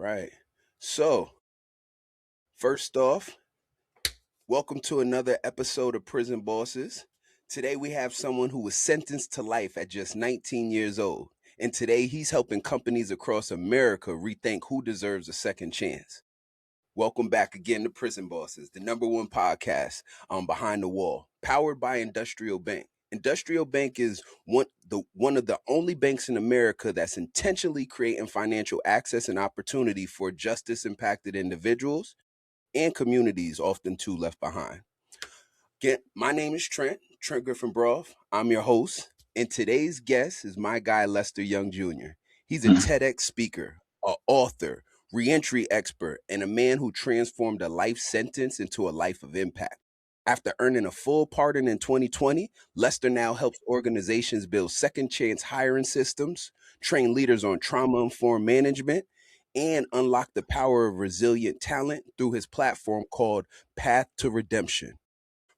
Right. So, first off, welcome to another episode of Prison Bosses. Today we have someone who was sentenced to life at just 19 years old. And today he's helping companies across America rethink who deserves a second chance. Welcome back again to Prison Bosses, the number one podcast behind the wall, powered by Industrial Bank. Industrial Bank is one of the only banks in America that's intentionally creating financial access and opportunity for justice impacted individuals and communities, often too left behind. Again, my name is Trent Griffin-Braaf. I'm your host, and today's guest is my guy Lester Young Jr. He's a TEDx speaker, an author, reentry expert, and a man who transformed a life sentence into a life of impact. After earning a full pardon in 2020, Lester now helps organizations build second chance hiring systems, train leaders on trauma informed management, and unlock the power of resilient talent through his platform called Path to Redemption.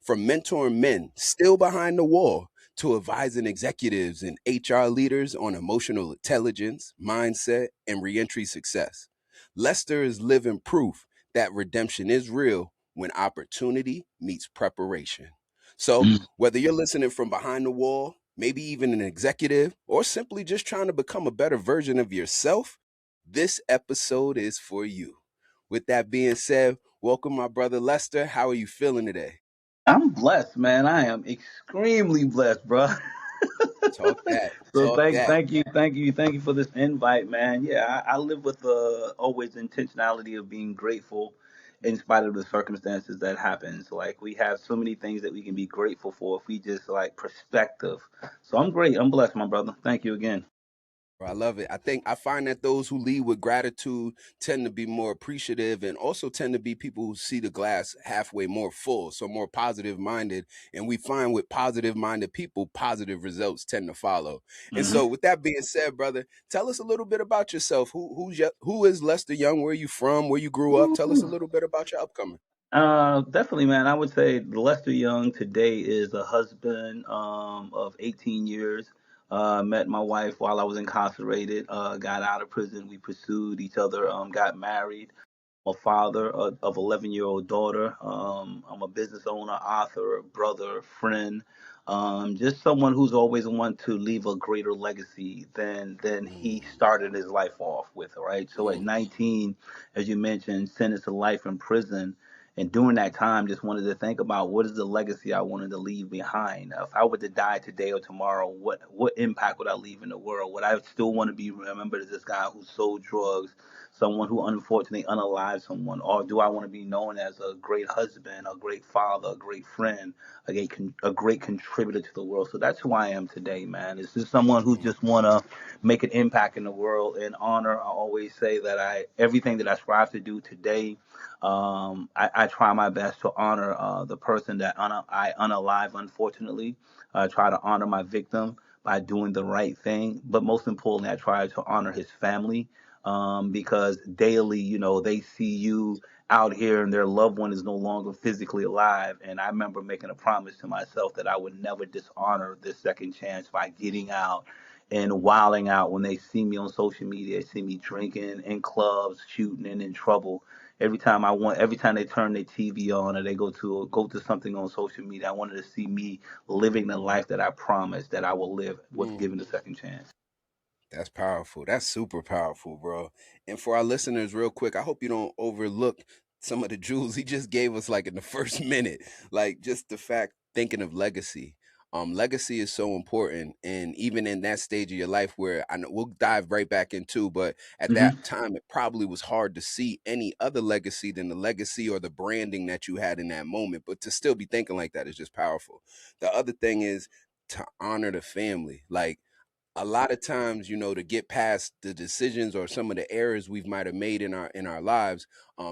From mentoring men still behind the wall to advising executives and HR leaders on emotional intelligence, mindset, and reentry success. Lester is living proof that redemption is real when opportunity meets preparation. So, whether you're listening from behind the wall, maybe even an executive, or simply just trying to become a better version of yourself, this episode is for you. With that being said, welcome my brother Lester. How are you feeling today? I'm blessed, man. I am extremely blessed, bro. Talk that. So Talk thank, that. thank you, thank you for this invite, man. Yeah, I live with the always intentionality of being grateful in spite of the circumstances that happens. Like we have so many things that we can be grateful for if we just like perspective. So I'm great. I'm blessed, my brother. Thank you again. I love it. I find that those who lead with gratitude tend to be more appreciative and also tend to be people who see the glass halfway more full, so more positive minded. And we find with positive minded people, positive results tend to follow. And hmm so, with that being said, brother, tell us a little bit about yourself. Who is Lester Young? Where are you from? Where you grew up? Tell us a little bit about your upcoming. Definitely, man. I would say Lester Young today is a husband of 18 years. Met my wife while I was incarcerated. Got out of prison. We pursued each other. Got married. A father of 11-year-old daughter. I'm a business owner, author, brother, friend. Just someone who's always want to leave a greater legacy than he Mm, started his life off with. Right. So at mm, 19, as you mentioned, sentenced to life in prison. And during that time, just wanted to think about what is the legacy I wanted to leave behind. If I were to die today or tomorrow, what impact would I leave in the world? Would I still want to be remembered as this guy who sold drugs, someone who unfortunately unalived someone, or do I want to be known as a great husband, a great father, a great friend, a great contributor to the world? So that's who I am today, man. It's just someone who mm, just want to make an impact in the world and honor. I always say that I everything that I strive to do today, I try my best to honor the person that I unalive, unfortunately. I try to honor my victim by doing the right thing. But most importantly, I try to honor his family because daily, they see you out here and their loved one is no longer physically alive. And I remember making a promise to myself that I would never dishonor this second chance by getting out and wilding out when they see me on social media, they see me drinking in clubs, shooting and in trouble. Every time they turn their TV on or they go to something on social media, I wanted to see me living the life that I promised that I will live with mm. given the second chance. That's powerful. That's super powerful, bro. And for our listeners, real quick, I hope you don't overlook some of the jewels he just gave us, like in the first minute. Like just the fact, thinking of legacy. Legacy is so important, and even in that stage of your life, where I know we'll dive right back into, but at that hmm time, it probably was hard to see any other legacy than the legacy or the branding that you had in that moment. But to still be thinking like that is just powerful. The other thing is to honor the family, like a lot of times, to get past the decisions or some of the errors we might have made in our lives,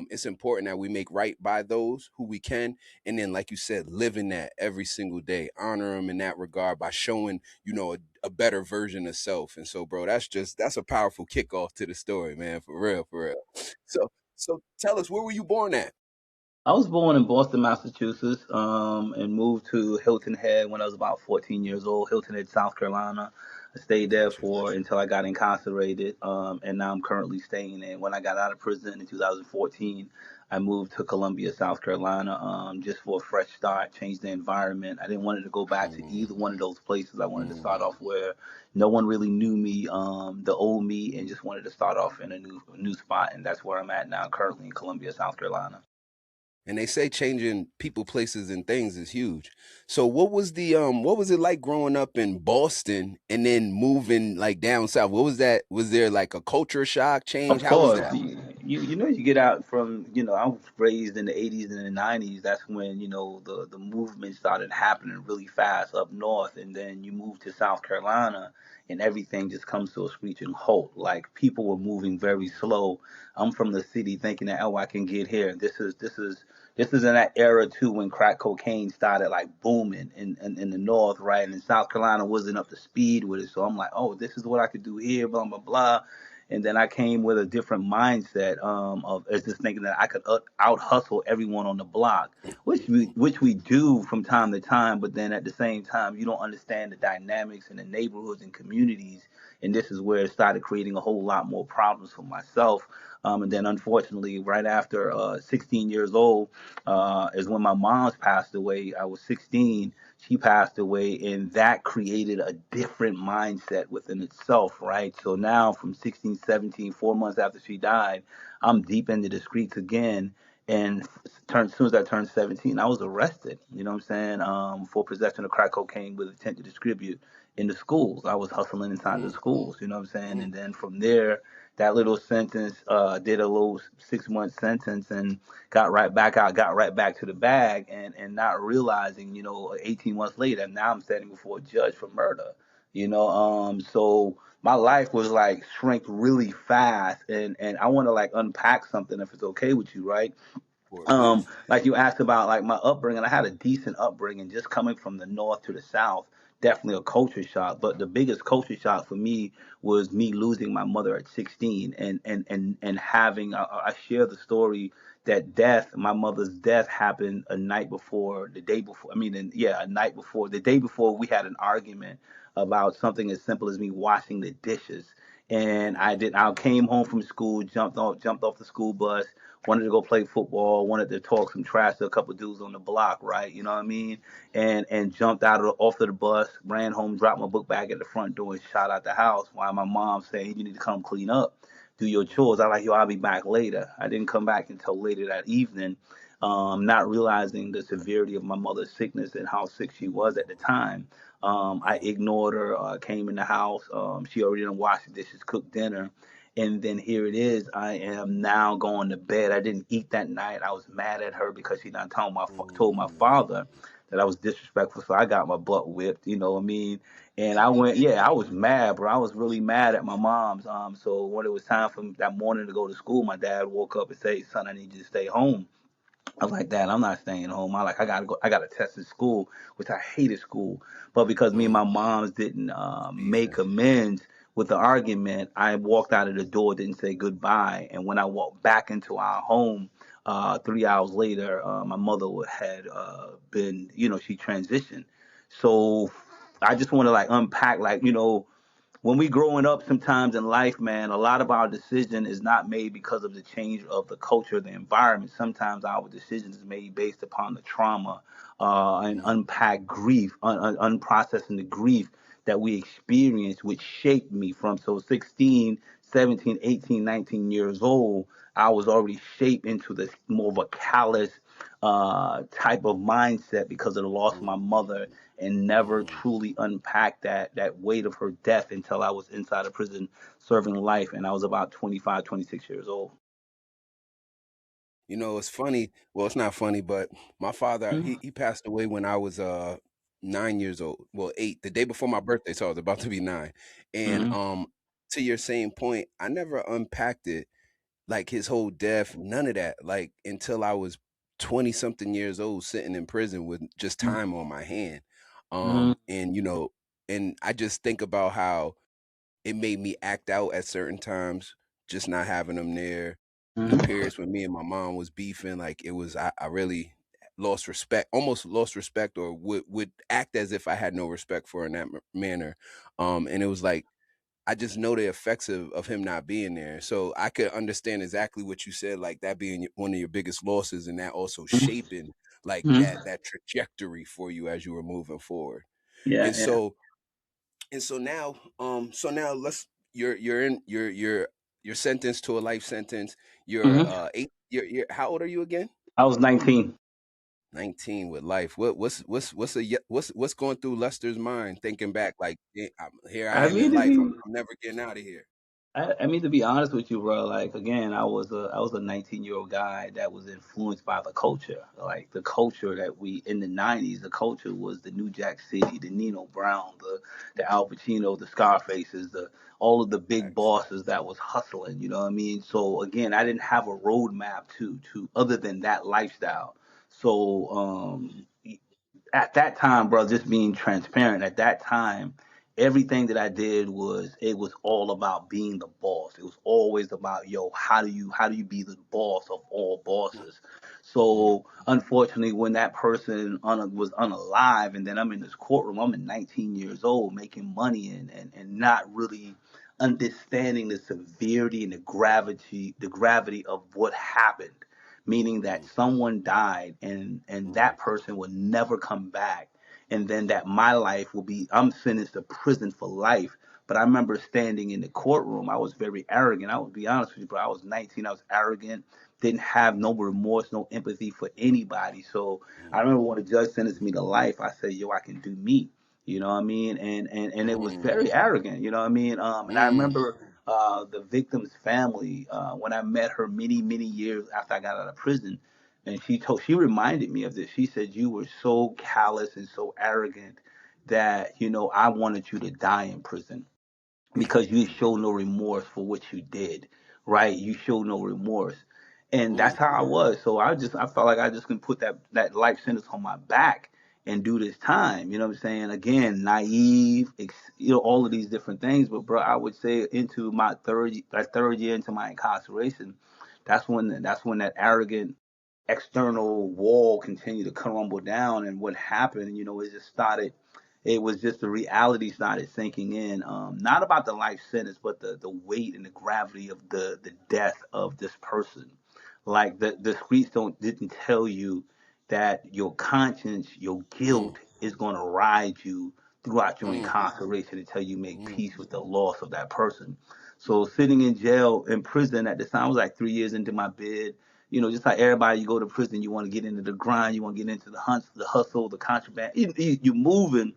it's important that we make right by those who we can, and then, like you said, live in that every single day, honor them in that regard by showing, a better version of self. And so, bro, that's a powerful kickoff to the story, man, for real, for real. So tell us, where were you born at? I was born in Boston, Massachusetts, and moved to Hilton Head when I was about 14 years old, Hilton Head, South Carolina. I stayed there Gotcha. for until I got incarcerated, and now I'm currently staying in. When I got out of prison in 2014, I moved to Columbia, South Carolina, just for a fresh start, change the environment. I didn't want to go back to Mm, either one of those places. I wanted to start mm. off where no one really knew me, the old me, and just wanted to start off in a new spot. And that's where I'm at now, currently in Columbia, South Carolina. And they say changing people, places, and things is huge. So what was it like growing up in Boston and then moving like down south? What was that? Was there like a culture shock change? Of How was course, that? you get out from I was raised in the 80s and the 90s. That's when the movement started happening really fast up north, and then you move to South Carolina, and everything just comes to a screeching halt. Like people were moving very slow. I'm from the city, thinking that I can get here. This is in that era too when crack cocaine started like booming in the north, right? And South Carolina wasn't up to speed with it, so I'm like, oh, this is what I could do here, blah blah blah. And then I came with a different mindset of as just thinking that I could out hustle everyone on the block, which we do from time to time. But then at the same time, you don't understand the dynamics in the neighborhoods and communities, and this is where it started creating a whole lot more problems for myself. And then unfortunately, right after 16 years old, is when my mom's passed away. I was 16. She passed away, and that created a different mindset within itself, right? So now from 16, 17, 4 months after she died, I'm deep into the streets again. And as soon as I turned 17, I was arrested, you know what I'm saying, for possession of crack cocaine with intent to distribute in the schools. I was hustling inside the Mm, schools, you know what I'm saying? mm, And then from there, that little sentence, did a little 6 month sentence and got right back out, got right back to the bag, and not realizing, 18 months later, now I'm standing before a judge for murder. So my life was like shrink really fast, and I want to like unpack something if it's okay with you, right? boy, please. Like you asked about like my upbringing, I had a decent upbringing just coming from the north to the south. Definitely a culture shock, but the biggest culture shock for me was me losing my mother at 16, and having I share the story that my mother's death happened a night before, the day before. I mean, a night before, the day before we had an argument about something as simple as me washing the dishes. And Mm, I came home from school, jumped off the school bus, wanted to go play football, wanted to talk some trash to a couple of dudes on the block, right? You know what I mean? And jumped off of the bus, ran home, dropped my book bag at the front door, and shot out the house. While my mom saying, "You need to come clean up, do your chores." I like, yo, I'll be back later. I didn't come back until later that evening, not realizing the severity of my mother's sickness and how sick she was at the time. I ignored her. Came in the house. She already done washed the dishes, cooked dinner, and then here it is. I am now going to bed. I didn't eat that night. I was mad at her because she done told my mm, father that I was disrespectful. So I got my butt whipped. You know what I mean? And I went, yeah, I was mad, bro. I was really mad at my mom's. So when it was time for that morning to go to school, my dad woke up and said, "Son, I need you to stay home." I was like, "Dad, I'm not staying home. I gotta go. I gotta test in school," which I hated school. But because me and mm. my moms didn't make Beefing. amends with the argument, I walked out of the door, didn't say goodbye, and when I walked back into our home, 3 hours later, my mother had been, she transitioned. So I just want to like unpack, like, when we growing up sometimes in life, man, a lot of our decision is not made because of the change of the culture, the environment. Sometimes our decisions is made based upon the trauma, and Mm, unpack grief, unprocessing the grief that we experience, which shaped me from 16, 17, 18, 19 years old. I was already shaped into this more of a callous type of mindset because of the loss of my mother, mm, and never mm. truly unpacked that weight of her death until I was inside a prison serving life, and I was about 25, 26 years old. It's funny. Well, it's not funny, but my father, Mm-hmm. he passed away when I was 9 years old. Well, eight, the day before my birthday, so I was about to be nine. And Mm-hmm. to your same point, I never unpacked it, like his whole death, none of that, like until I was 20 something years old, sitting in prison with just time on my hand. And and I just think about how it made me act out at certain times, just not having them there. Mm-hmm. Periods when me and my mom was beefing, like it was, I really lost respect, almost lost respect, or would act as if I had no respect for in that manner. And it was like I just know the effects of him not being there. So I could understand exactly what you said, like that being one of your biggest losses, and that also shaping like Mhm. that trajectory for you as you were moving forward. Yeah, And yeah. so now let's you're in you're sentenced to a life sentence. You're Hmm. eight. You're how old are you again? I was 19. 19 with life. What's going through Lester's mind thinking back like, here I I am mean in to life. be I'm never getting out of here. I mean, to be honest with you, bro, like again, I was a 19-year-old guy that was influenced by the culture, like the culture that we in the 90s. The culture was the New Jack City, the Nino Brown, the Al Pacino, the Scarfaces, the all of the big Facts. bosses that was hustling. You know what I mean? So again, I didn't have a roadmap to other than that lifestyle. So at that time, bro, just being transparent, at that time, everything that I did was it was all about being the boss. It was always about, yo, how do you be the boss of all Mm, bosses? mm, So unfortunately, when that person was unalive, and then I'm in this courtroom, I'm at 19 years old making money and not really understanding the severity and the gravity of what happened, meaning that mm, someone died and mm, that person will never come back, and then that my life will be, I'm sentenced to prison for life. But I remember standing in the courtroom, I was very arrogant. I would be honest with you, bro. I was 19, I was arrogant, didn't have no remorse, no empathy for anybody. So I mm, remember when the judge sentenced me to life, I said, yo, I can do me. You know what I mean? And it was mm, very arrogant, you know what I mean? And I mm, remember the victim's family, when I met her many, many years after I got out of prison, and she reminded me of this. She said, "You were so callous and so arrogant that I wanted you to die in prison." Because you show no remorse for what you did, right? You show no remorse. And that's mm, how I was. So I felt like I just can put that life sentence on my back and do this time. You know what I'm saying? Again, naive, all of these different things. But bro, I would say into my third year into my incarceration, that's when that arrogant external wall continued to crumble down. And what happened, it was just the reality started sinking in. Not about the life sentence, but the weight and the gravity of the death of this person. Like the streets didn't tell you that your conscience, your mm, guilt is going to ride you throughout your mm, incarceration until you make mm, peace with the loss of that person. So sitting in jail, in prison at the time, I was like 3 years into my bid. Just like everybody, you go to prison, you want to get into the grind, you want to get into the hunt, the hustle, the contraband. You moving.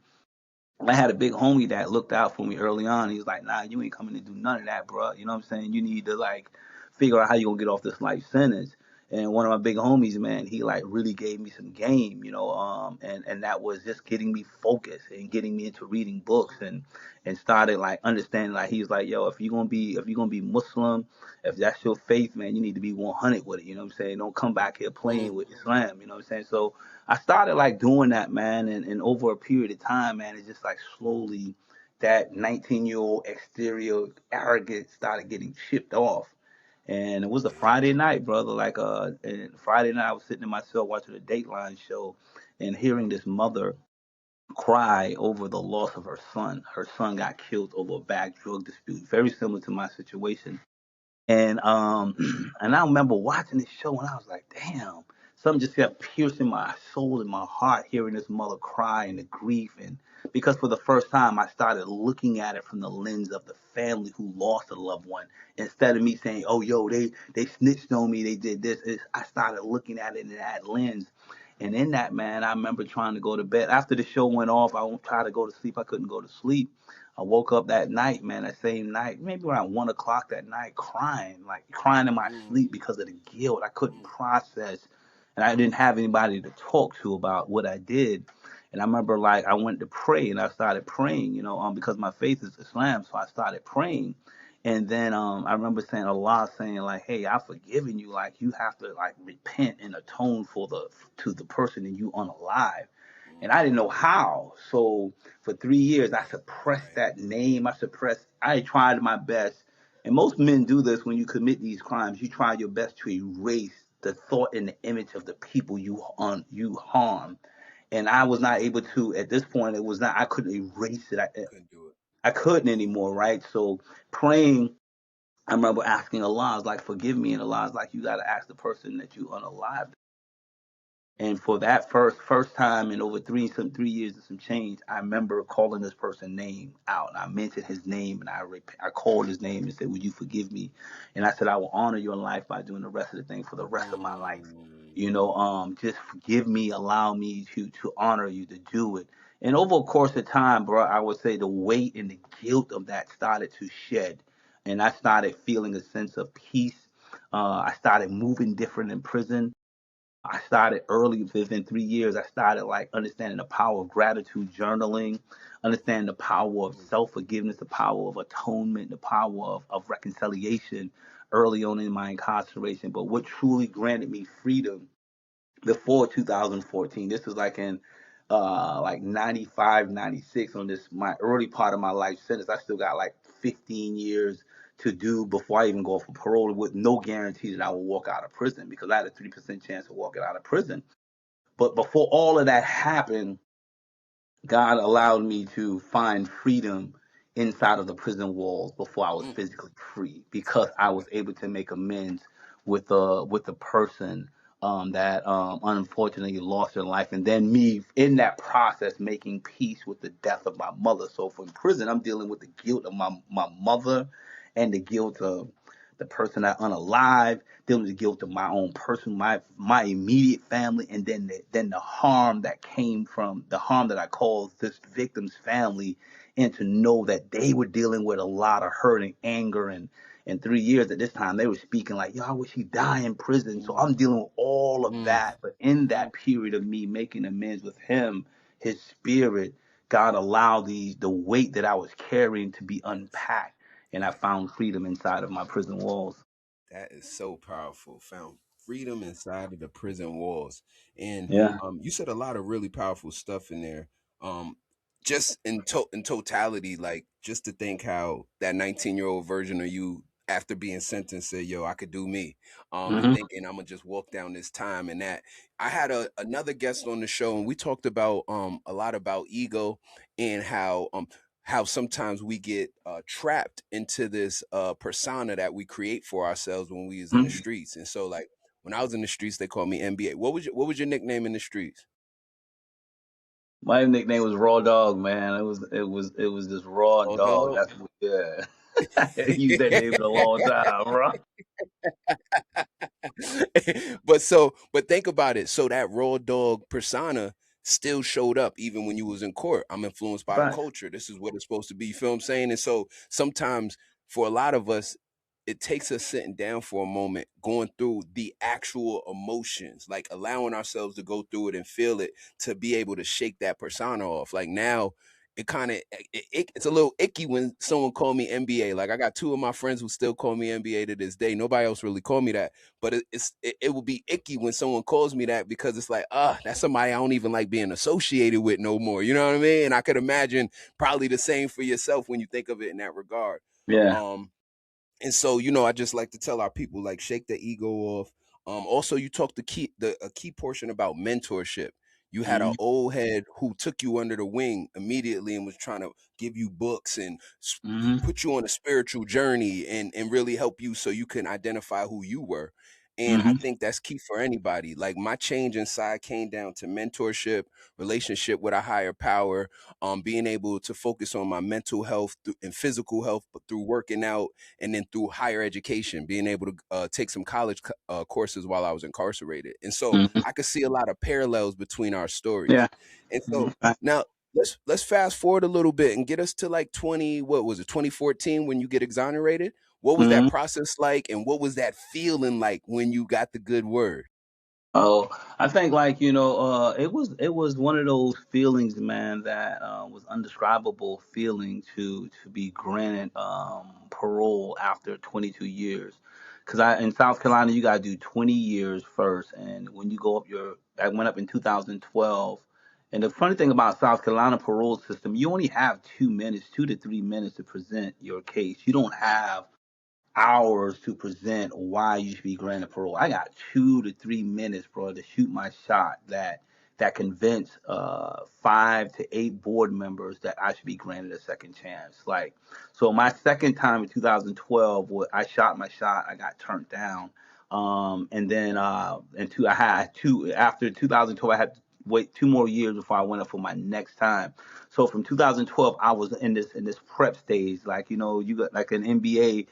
I had a big homie that looked out for me early on. He was like, "Nah, you ain't coming to do none of that, bro. You know what I'm saying? You need to like figure out how you gonna get off this life sentence." And one of my big homies, man, he like really gave me some game, and that was just getting me focused and getting me into reading books and started like understanding. Like he was like, "Yo, if you're gonna be Muslim, if that's your faith, man, you need to be 100 with it. You know what I'm saying? Don't come back here mm, playing with Islam. You know what I'm saying?" So I started like doing that, man, and over a period of time, man, it just like slowly that 19-year-old exterior arrogance started getting chipped off. And it was a Friday night, brother. And Friday night I was sitting in my cell watching a Dateline show and hearing this mother cry over the loss of her son. Her son got killed over a bad drug dispute, very similar to my situation. And I remember watching this show and I was like, damn, something just kept piercing my soul and my heart hearing this mother cry and the grief. And because for the first time I started looking at it from the lens of the family who lost a loved one, instead of me saying, "Oh, yo, they snitched on me, they did this." I started looking at it in that lens. And in that, man, I remember trying to go to bed after the show went off. I won't try to go to sleep. I couldn't go to sleep. I woke up that night, man, that same night, maybe around 1 o'clock that night, crying, like crying in my mm, sleep because of the guilt. I couldn't mm, process, and I didn't have anybody to talk to about what I did. And I remember, like, I went to pray and I started praying, because my faith is Islam, so I started praying. And then I remember saying Allah saying like, "Hey, I've forgiven you. Like you have to like repent and atone for the to the person and you unalive." And I didn't know how. So for 3 years, I suppressed right. that name. I tried my best. And most men do this when you commit these crimes. You try your best to erase the thought and the image of the people you harm. And I was not able to at this point. It was not. I couldn't erase it. Couldn't do it. I couldn't anymore. Right. So praying. I remember asking Allah, I was like, "Forgive me," and Allah was like, "You got to ask the person that you unalived." And for that first time in over 3 years and some change, I remember calling this person's name out. And I mentioned his name, and I called his name and said, "Would you forgive me?" And I said, "I will honor your life by doing the rest of the thing for the rest of my life. Ooh. Just forgive me, allow me to honor you, to do it." And over a course of time, bro, I would say the weight and the guilt of that started to shed, and I started feeling a sense of peace. I started moving different in prison. I started early within 3 years. I started like understanding the power of gratitude journaling, understanding the power of Mm. self forgiveness, the power of atonement, the power of reconciliation early on in my incarceration. But what truly granted me freedom before 2014, this was like in like 95, 96 on this my early part of my life sentence. I still got like 15 years to do before I even go for parole with no guarantee that I will walk out of prison because I had a 3% chance of walking out of prison. But before all of that happened, God allowed me to find freedom inside of the prison walls before I was Mm. physically free because I was able to make amends with the person that unfortunately lost their life, and then me in that process making peace with the death of my mother. So from prison, I'm dealing with the guilt of my mother and the guilt of the person that unalive, dealing with the guilt of my own person, my immediate family, and then the harm that came from the harm that I caused this victim's family, and to know that they were dealing with a lot of hurt and anger, and 3 years at this time they were speaking like, "Yo, I wish he die in prison." So I'm dealing with all of Mm. that, but in Mm. that period of me making amends with him, his spirit, God allowed the weight that I was carrying to be Yes. unpacked, and I found freedom inside of my prison walls. That is so powerful. Found freedom inside of the prison walls. And Yeah. you said a lot of really powerful stuff in there. Um, just in totality, like just to think how that 19-year-old version of you after being sentenced said, "Yo, I could do me." And Hmm. thinking I'm gonna just walk down this time and that. I had another guest on the show and we talked about a lot about ego and how sometimes we get trapped into this persona that we create for ourselves when we was in the streets. And so like when I was in the streets, they called me NBA. What was your nickname in the streets? My nickname was Raw Dog, man. It was just Raw Oh Dog. dog. That's what, yeah. I used that name for a long time, bro. but think about it. So that raw dog persona still showed up even when you was in court. I'm influenced by the Facts. culture. This is what it's supposed to be. You feel what I'm saying? And so sometimes for a lot of us, it takes us sitting down for a moment, going through the actual emotions, like allowing ourselves to go through it and feel it to be able to shake that persona off. Like now, it kind of it's a little icky when someone called me NBA. Like I got two of my friends who still call me NBA to this day. Nobody else really called me that, but it will be icky when someone calls me that because it's like, that's somebody I don't even like being associated with no more. You know what I mean? And I could imagine probably the same for yourself when you think of it in that regard. Yeah. Um, and so, I just like to tell our people, like, shake the ego off. Also, you talked the a key portion about mentorship. You had an Hmm. old head who took you under the wing immediately and was trying to give you books and Hmm. put you on a spiritual journey and really help you so you can identify who you were. And I Hmm. think that's key for anybody. Like my change inside came down to mentorship, relationship with a higher power, being able to focus on my mental health and physical health, but through working out and then through higher education, being able to take some college courses while I was incarcerated. And so Hmm. I could see a lot of parallels between our Yeah. stories. And Hmm. so now let's fast forward a little bit and get us to like 2014 when you get exonerated. What was that Hmm. process like and what was that feeling like when you got the good word? Oh, I think like it was one of those feelings, man, that was undescribable feeling to be granted parole after 22 years. Because I in South Carolina you gotta do 20 years first, and when you go up I went up in 2012. And the funny thing about South Carolina parole system, you only have 2 minutes, 2 to 3 minutes to present your case. You don't have hours to present why you should be granted parole. I got 2 to 3 minutes, bro, to shoot my shot that convinced 5 to 8 board members that I should be granted a second chance. Like, so my second time in 2012, I shot my shot. I got turned down. And then I had two after 2012. I had to wait 2 more years before I went up for my next time. So from 2012, I was in this prep stage. Like, you got like an NBA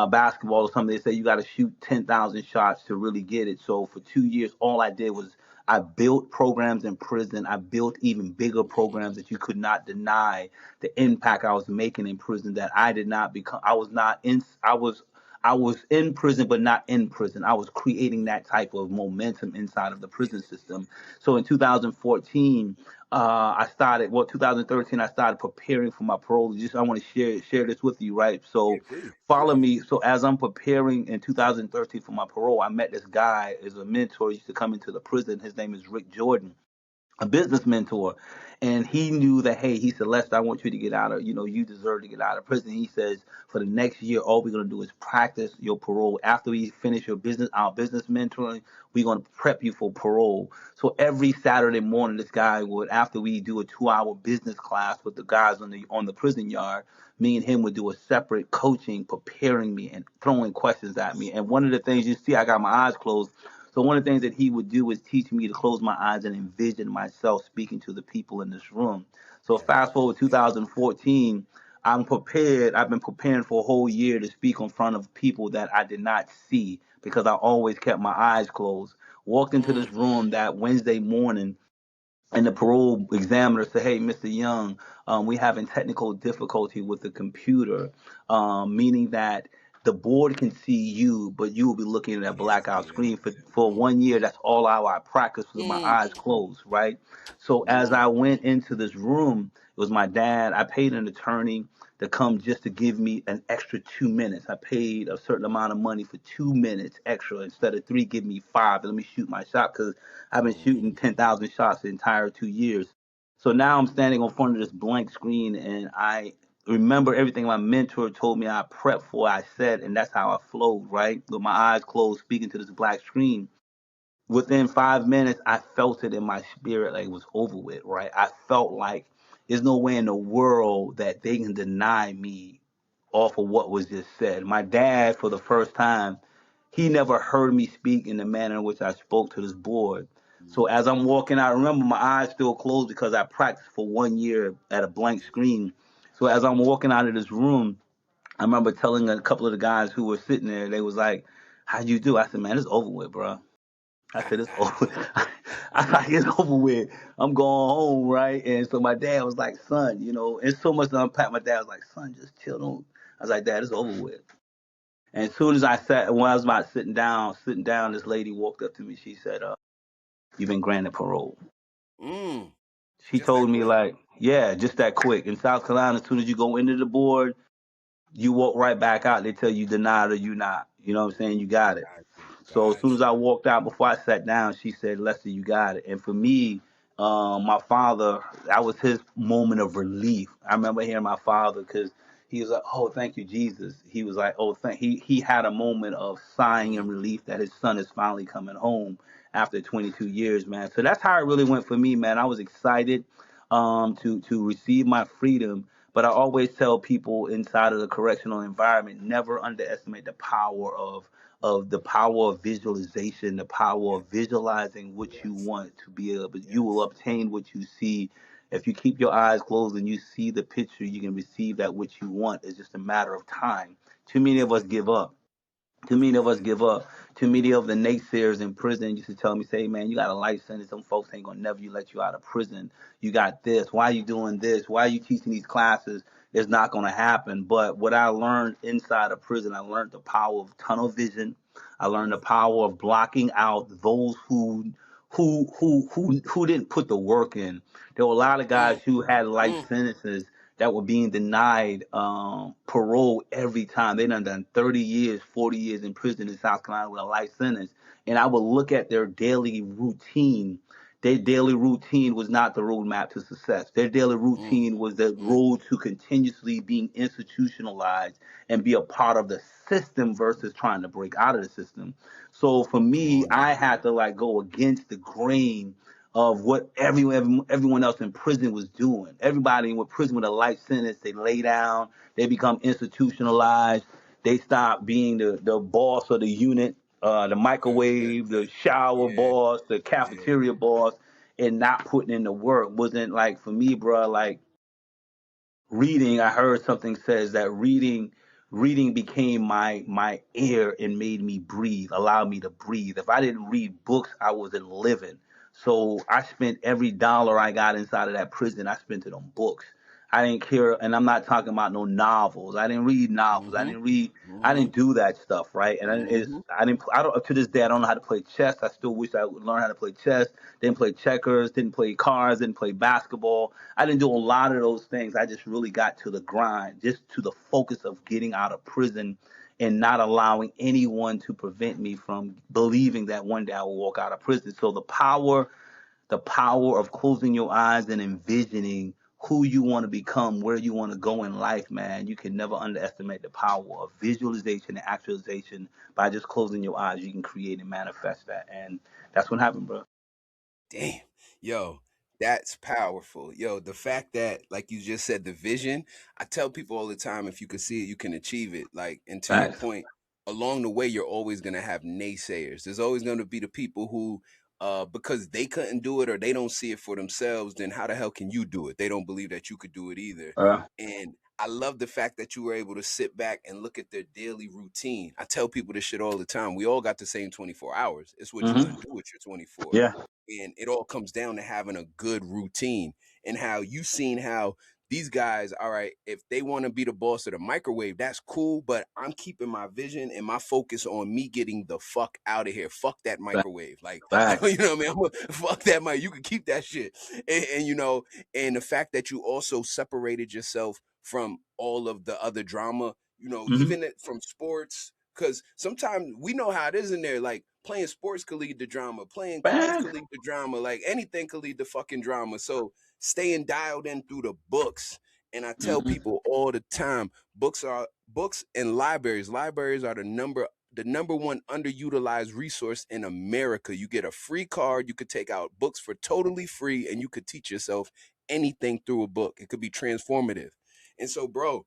basketball or something. They say you got to shoot 10,000 shots to really get it. So for 2 years, all I did was I built programs in prison. I built even bigger programs that you could not deny the impact I was making in prison. That I did not become. I was not in. I was in prison, but not in prison. I was creating that type of momentum inside of the prison system. So in 2014, I started. Well, 2013, I started preparing for my parole. Just I want to share this with you, right? Yeah, So please go follow ahead. me. So as I'm preparing in 2013 for my parole, I met this guy as a mentor. He used to come into the prison. His name is Rick Jordan, a business mentor. And he knew that, hey, he said, Lester, I want you to get out of, you deserve to get out of prison. He says, for the next year, all we're going to do is practice your parole. After we finish our business mentoring, we're going to prep you for parole. So every Saturday morning, this guy would, after we do a 2-hour business class with the guys on the prison yard, me and him would do a separate coaching, preparing me and throwing questions at me. And one of the things you see, I got my eyes closed. So one of the things that he would do is teach me to close my eyes and envision myself speaking to the people in this room. So Yes. fast forward 2014, I'm prepared. I've been preparing for a whole year to speak in front of people that I did not see because I always kept my eyes closed. Walked into Mm, this room that Wednesday morning, and the parole examiner said, "Hey, Mr. Young, we having technical difficulty with the computer, meaning that the board can see you, but you will be looking at a can't blackout see screen for anything. for 1 year. That's all I practiced with my Mm, eyes closed, right? So as I mm, went into this room, it was my dad. I paid an attorney to come just to give me an extra 2 minutes. I paid a certain amount of money for 2 minutes extra instead of three. Give me five. And let me shoot my shot because I've been shooting mm, 10,000 shots the entire 2 years. So now I'm standing in front of this blank screen and I remember everything my mentor told me I prepped for, I said, and that's how I flowed, right? With my eyes closed, speaking to this black screen. Within 5 minutes, I felt it in my spirit like it was over with, right? I felt like there's no way in the world that they can deny me off of what was just said. My dad, for the first time, he never heard me speak in the manner in which I spoke to this board. So mm. as I'm walking out, remember my eyes still closed because I practiced for 1 year at a blank screen. So as I'm walking out of this room, I remember telling a couple of the guys who were sitting there, they was like, "How'd you do?" I said, "Man, it's over with, bro." I said, "It's over." I like, "It's over with. I'm going home, right?" And so my dad was like, "Son, it's so much to unpack." My dad was like, "Son, just chill. Don't." I was like, "Dad, it's over with." And as soon as when I was about sitting down, this lady walked up to me. She said, "You've been granted parole." Mm. She Just that told me quick. like, "Yeah, just that quick." In South Carolina, as soon as you go into the board, you walk right back out. They tell you denied or you not. You know what I'm saying? You got it. Gotcha. So as soon as Gotcha. I walked out, before I sat down, she said, "Lester, you got it." And for me, my father, that was his moment of relief. I remember hearing my father because he was like, "Oh, thank you, Jesus." He was like, "Oh, thank." He had a moment of sighing and Mm. relief that his son is finally coming home after 22 years, man. So that's how it really went for me, man. I was excited to receive my freedom. But I always tell people inside of the correctional environment, never underestimate the power of visualization, the power Yes. of visualizing what you Yes. want to be able. You will Yes. obtain what you see. If you keep your eyes closed and you see the picture, you can receive that which you want. It's just a matter of time. Too many of us Right. give up. Too many of us Right. give up. Too many of the naysayers in prison used to tell me, say, "Man, you got a life sentence. Some folks ain't gonna never you let you out of prison. You got this. Why are you doing this? Why are you teaching these classes? It's not gonna happen." But what I learned inside of prison, I learned the power of tunnel vision. I learned the Mm. power of blocking out those who didn't put the work in. There were a lot of guys Mm. who had life Mm. sentences that were being denied parole every time. They done 30 years, 40 years in prison in South Carolina with a life sentence. And I would look at their daily routine. Their daily routine was not the roadmap to success. Their daily Mm, routine was the mm, road to continuously being institutionalized and be a part of the system versus trying to break out of the system. So for come me, on now. I had to like go against the grain of what everyone else in prison was doing. Everybody in prison with a life sentence, they lay down, they become institutionalized, they stop being the boss of the unit, the microwave, the shower Yeah, boss, the yeah. cafeteria boss, and not putting in the work. Wasn't like for me, bro. Like reading, I heard something says that reading became my air and made me breathe, allowed me to breathe. If I didn't read books, I wasn't living. So I spent every dollar I got inside of that prison, I spent it on books. I didn't care, and I'm not talking about no novels. I didn't read novels. Mm-hmm. I Mm-hmm. didn't do that stuff, right? And Mm-hmm. I didn't. I don't to this day. I don't know how to play chess. I still wish I would learn how to play chess. Didn't play checkers. Didn't play cards. Didn't play basketball. I didn't do a lot of those things. I just really got to the grind, just to the focus of getting out of prison and not allowing anyone to prevent me from believing that one day I will walk out of prison. So the power of closing your eyes and envisioning who you want to become, where you want to go in life, man. You can never underestimate the power of visualization and actualization. By just closing your eyes, you can create and manifest that. And that's what happened, bro. Damn. Yo, that's powerful. Yo, the fact that, like you just said, the vision, I tell people all the time, if you can see it, you can achieve it. Like, and to your Facts. point, along the way, you're always going to have naysayers. There's always going to be the people who, because they couldn't do it or they don't see it for themselves, then how the hell can you do it? They don't believe that you could do it either. And I love the fact that you were able to sit back and look at their daily routine. I tell people this shit all the time. We all got the same 24 hours. It's what you're going Mm-hmm. to do with your 24. Yeah. And it all comes down to having a good routine and how you seen how these guys, all right, if they want to be the boss of the microwave, that's cool, but I'm keeping my vision and my focus on me getting the fuck out of here. Fuck that Facts. microwave. Like, Facts. you know what I mean? Fuck that mic. You can keep that shit. And you know, and the fact that you also separated yourself from all of the other drama, you know, Mm-hmm. even from sports, because sometimes we know how it is in there. Like playing sports could lead to drama, playing cards Facts. could lead to drama, like anything could lead to fucking drama. So staying dialed in through the books. And I tell Mm-hmm. people all the time, books and libraries. Libraries are the number one underutilized resource in America. You get a free card, you could take out books for totally free, and you could teach yourself anything through a book. It could be transformative. And so, bro,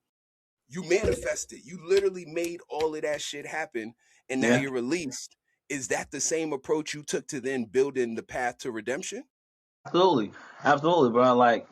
you manifested. You literally made all of that shit happen, and now Yeah. you're released. Is that the same approach you took to then building the path to redemption? Absolutely, absolutely, bro. Like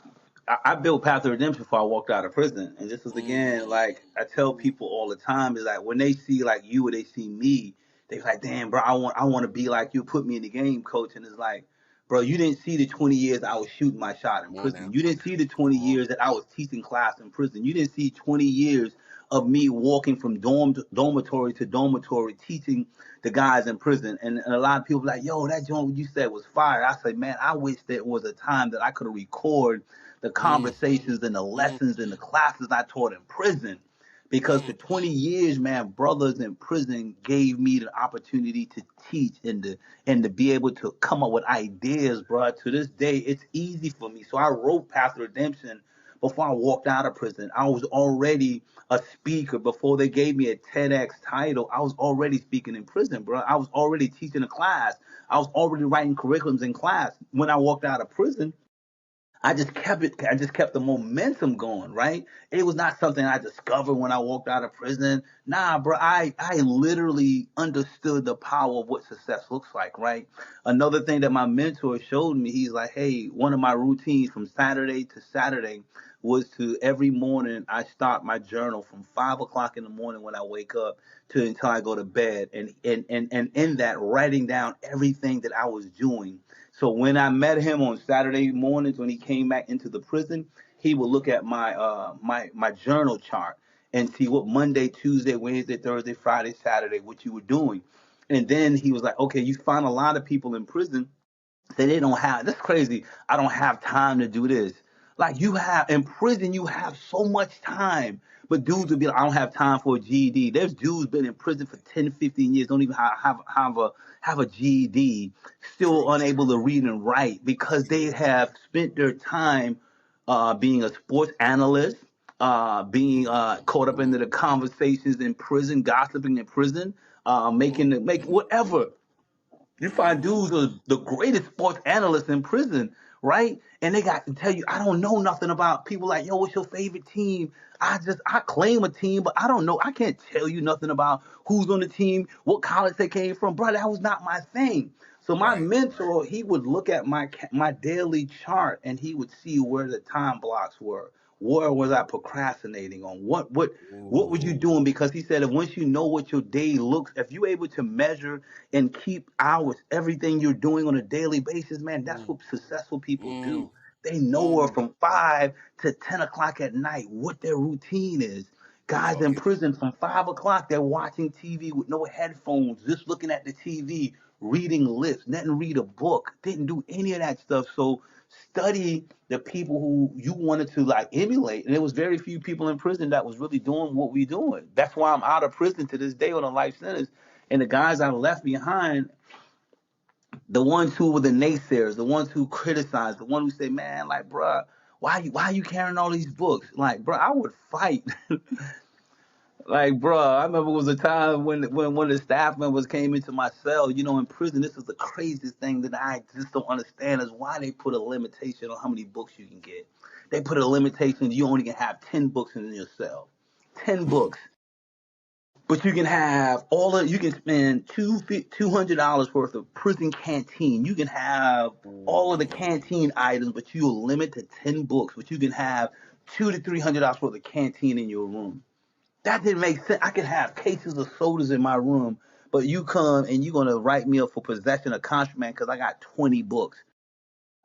I built Path of Redemption before I walked out of prison, and this is again Mm, like I tell people all the time is like when they see like you or they see me, they like, damn, bro, I want to be like you. Put me in the game, coach, and it's like, bro, you didn't see the 20 years I was shooting my shot in come on prison. now. You didn't see the 20 Come on. years that I was teaching class in prison. You didn't see 20 years of me walking from dormitory to dormitory teaching the guys in prison. And a lot of people like, yo, that joint you said was fire. I say, man, I wish there was a time that I could record the Mm, conversations and the mm, lessons and the classes I taught in prison. Because for mm, 20 years, man, brothers in prison gave me the opportunity to teach and to be able to come up with ideas, bro. To this day, it's easy for me. So I wrote Path of Redemption before I walked out of prison. I was already a speaker before they gave me a TEDx title. I was already speaking in prison, bro. I was already teaching a class. I was already writing curriculums in class when I walked out of prison. I just kept the momentum going, right? It was not something I discovered when I walked out of prison. Nah, bro, I literally understood the power of what success looks like, right? Another thing that my mentor showed me, he's like, hey, one of my routines from Saturday to Saturday was to every morning I start my journal from 5 o'clock in the morning when I wake up to until I go to bed. And in that writing down everything that I was doing. So when I met him on Saturday mornings when he came back into the prison, he would look at my journal chart and see what Monday, Tuesday, Wednesday, Thursday, Friday, Saturday, what you were doing. And then he was like, okay, you find a lot of people in prison that they don't have. That's crazy. I don't have time to do this. Like you have in prison, you have so much time. But dudes would be like, I don't have time for a GED. There's dudes been in prison for 10, 15 years, don't even have a GED, still Crazy. unable to read and write because they have spent their time being a sports analyst, being caught up into the conversations in prison, gossiping in prison, make whatever. You find dudes who are the greatest sports analysts in prison, right? And they got to tell you, I don't know nothing about people like, yo, what's your favorite team? I claim a team, but I don't know. I can't tell you nothing about who's on the team, what college they came from. Bro, that was not my thing. So my Right. mentor, he would look at my daily chart and he would see where the time blocks were. Where was I procrastinating on? What were you Ooh. doing? Because he said, if once you know what your day looks, if you're able to measure and keep hours, everything you're doing on a daily basis, man, that's Mm, what successful people mm, do. They know mm. from 5 to 10 o'clock at night what their routine is. Guys in Talking. prison from 5 o'clock, they're watching TV with no headphones, just looking at the TV, reading lists, didn't read a book, didn't do any of that stuff. So study the people who you wanted to like emulate. And there was very few people in prison that was really doing what we doing. That's why I'm out of prison to this day on a life sentence. And the guys I left behind, the ones who were the naysayers, the ones who criticized, the one who say, man, like, bruh, why you carrying all these books? Like, bruh, I would fight. Like, bruh, I remember it was a time when one of the staff members came into my cell, in prison. This is the craziest thing that I just don't understand is why they put a limitation on how many books you can get. They put a limitation, you only can have 10 books in your cell. 10 books. But you can have you can spend $200 worth of prison canteen. You can have all of the Ooh. canteen items, but you'll limit to 10 books. But you can have $200 to $300 worth of canteen in your room. That didn't make sense. I could have cases of sodas in my room, but you come and you're gonna write me up for possession of contraband because I got 20 books.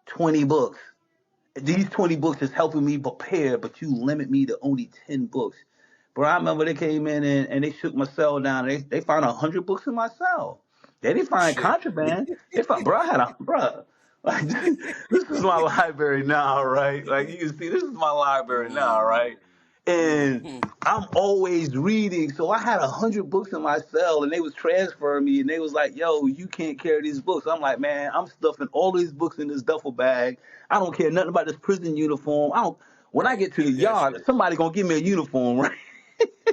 20 books. These 20 books is helping me prepare, but you limit me to only 10 books. Bro, I remember they came in and they shook my cell down. They found 100 books in my cell. They didn't find Shit. contraband. They found, bro, I had a, bro, like, this is my library now, right? Like, you can see, this is my library now, Mm, right? And mm, I'm always reading. So I had 100 books in my cell and they was transferring me and they was like, yo, you can't carry these books. I'm like, man, I'm stuffing all these books in this duffel bag. I don't care nothing about this prison uniform. I don't, when I right. get to the Keep that yard, shit. somebody gonna give me a uniform, right?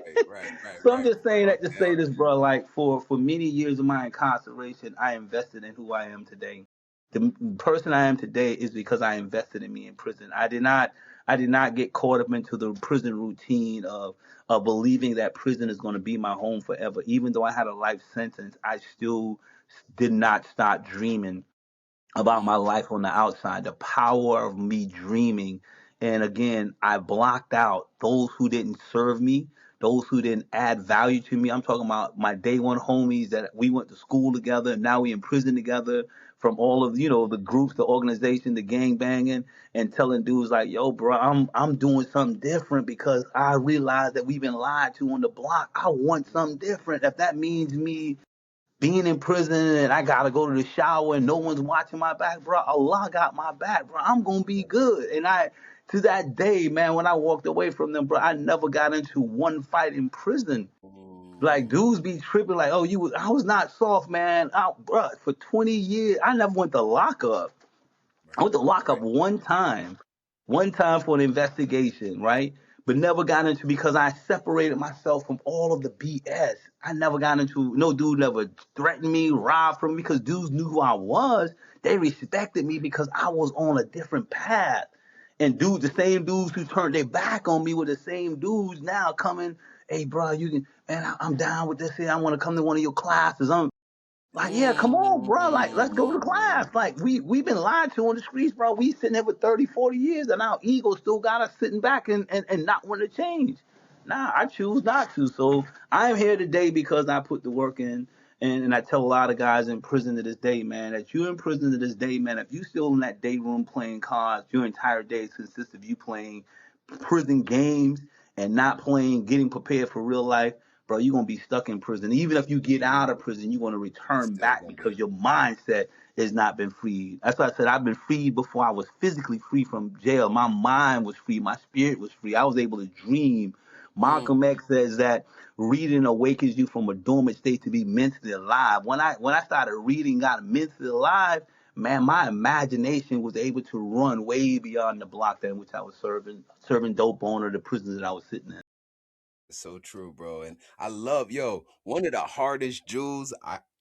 Right, right, right, So I'm right. just saying Oh, that to say hell. this, bro. Like for many years of my incarceration, I invested in who I am today. The person I am today is because I invested in me in prison. I did not get caught up into the prison routine of believing that prison is going to be my home forever. Even though I had a life sentence, I still did not stop dreaming about my Mm, life on the outside, the power of me dreaming. And again, I blocked out those who didn't serve me, those who didn't add value to me. I'm talking about my day one homies that we went to school together, and now we in prison together from all of, the groups, the organization, the gang banging, and telling dudes like, yo, bro, I'm doing something different because I realized that we've been lied to on the block. I want something different. If that means me being in prison and I gotta go to the shower and no one's watching my back, bro. Allah got my back, bro. I'm gonna be good. And to that day, man, when I walked away from them, bro, I never got into one fight in prison. Like mm. dudes be tripping, like, oh, I was not soft, man. Bro, for 20 years, I never went to lockup. I Right, went to lock up right. one time for an investigation, right? But never got into because I separated myself from all of the BS. I never got into no dude never threatened me, robbed from me because dudes knew who I was. They respected me because I was on a different path. And dudes, the same dudes who turned their back on me were the same dudes now coming. Hey, bro, you can, man, I'm down with this here. I want to come to one of your classes. Like, yeah, come on, bro. Like, let's go to class. Mm. Like, we've been lied to on the streets, bro. We sitting there for 30, 40 years, and our ego still got us sitting back and not want to change. Nah, I choose not to. So I'm here today because I put the work in. And I tell a lot of guys in prison to this day, man, that you're in prison to this day, man, if you still in that day room playing cards, your entire day consists of you playing prison games and not playing, getting prepared for real life, bro, you're gonna be stuck in prison. Even if you get out of prison, you're gonna It's return still back gonna because be. your mindset has not been freed. That's why I said I've been freed before I was physically free from jail. My mind was free, my spirit was free. I was able to dream. Mm. Malcolm X says that reading awakens you from a dormant state to be mentally alive. When I started reading, got mentally alive, man, my imagination was able to run way beyond the block that in which I was serving dope on, or the prisons that I was sitting in. So true, bro. And I love, yo, one of the hardest jewels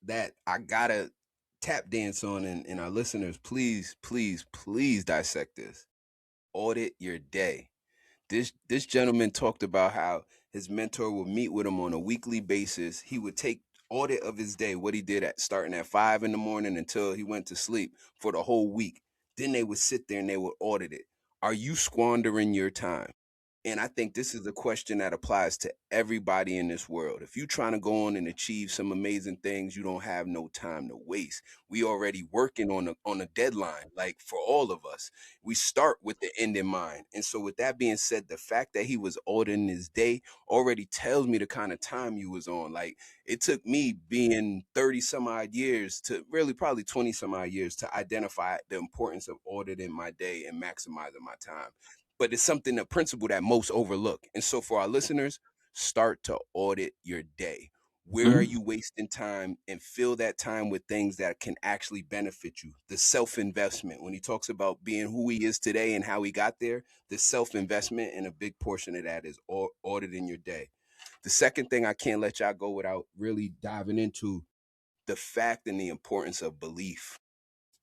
that I gotta tap dance on, and our listeners, please, please, please dissect this. Audit your day. This gentleman talked about how his mentor would meet with him on a weekly basis. He would take audit of his day, what he did at starting at 5 in the morning until he went to sleep for the whole week. Then they would sit there and they would audit it. Are you squandering your time? And I think this is a question that applies to everybody in this world. If you're trying to go on and achieve some amazing things, you don't have no time to waste. We already working on a deadline, like for all of us. We start with the end in mind. And so with that being said, the fact that he was ordering his day already tells me the kind of time you was on. Like it took me being 30 some odd years to really probably 20 some odd years to identify the importance of auditing my day and maximizing my time, but it's something, a principle that most overlook. And so for our listeners, start to audit your day. Where are Mhm. you wasting time, and fill that time with things that can actually benefit you? The self investment. When he talks about being who he is today and how he got there, the self investment, and a big portion of that is auditing your day. The second thing I can't let y'all go without really diving into, the fact and the importance of belief.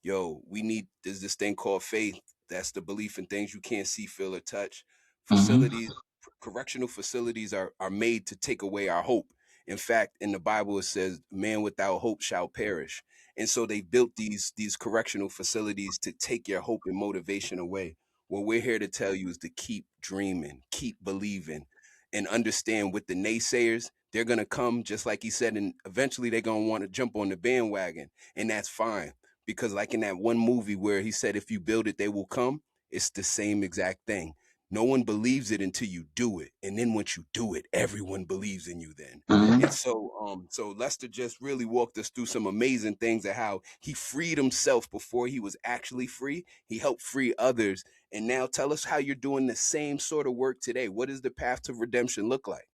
Yo, we need, there's this thing called faith. That's the belief in things you can't see, feel, or touch. Mhm. Facilities, correctional facilities are made to take away our hope. In fact, in the Bible it says, "Man without hope shall perish." And so they built these correctional facilities to take your hope and motivation away. What we're here to tell you is to keep dreaming, keep believing, and understand with the naysayers, they're gonna come just like he said, and eventually they're gonna want to jump on the bandwagon, and that's fine, because like in that one movie where he said if you build it they will come, it's the same exact thing. No one believes it until you do it, and then once you do it everyone believes in you then. And Mhm. so Lester just really walked us through some amazing things of how he freed himself before he was actually free. He helped free others, and now tell us how you're doing the same sort of work today. What does the path to redemption look like?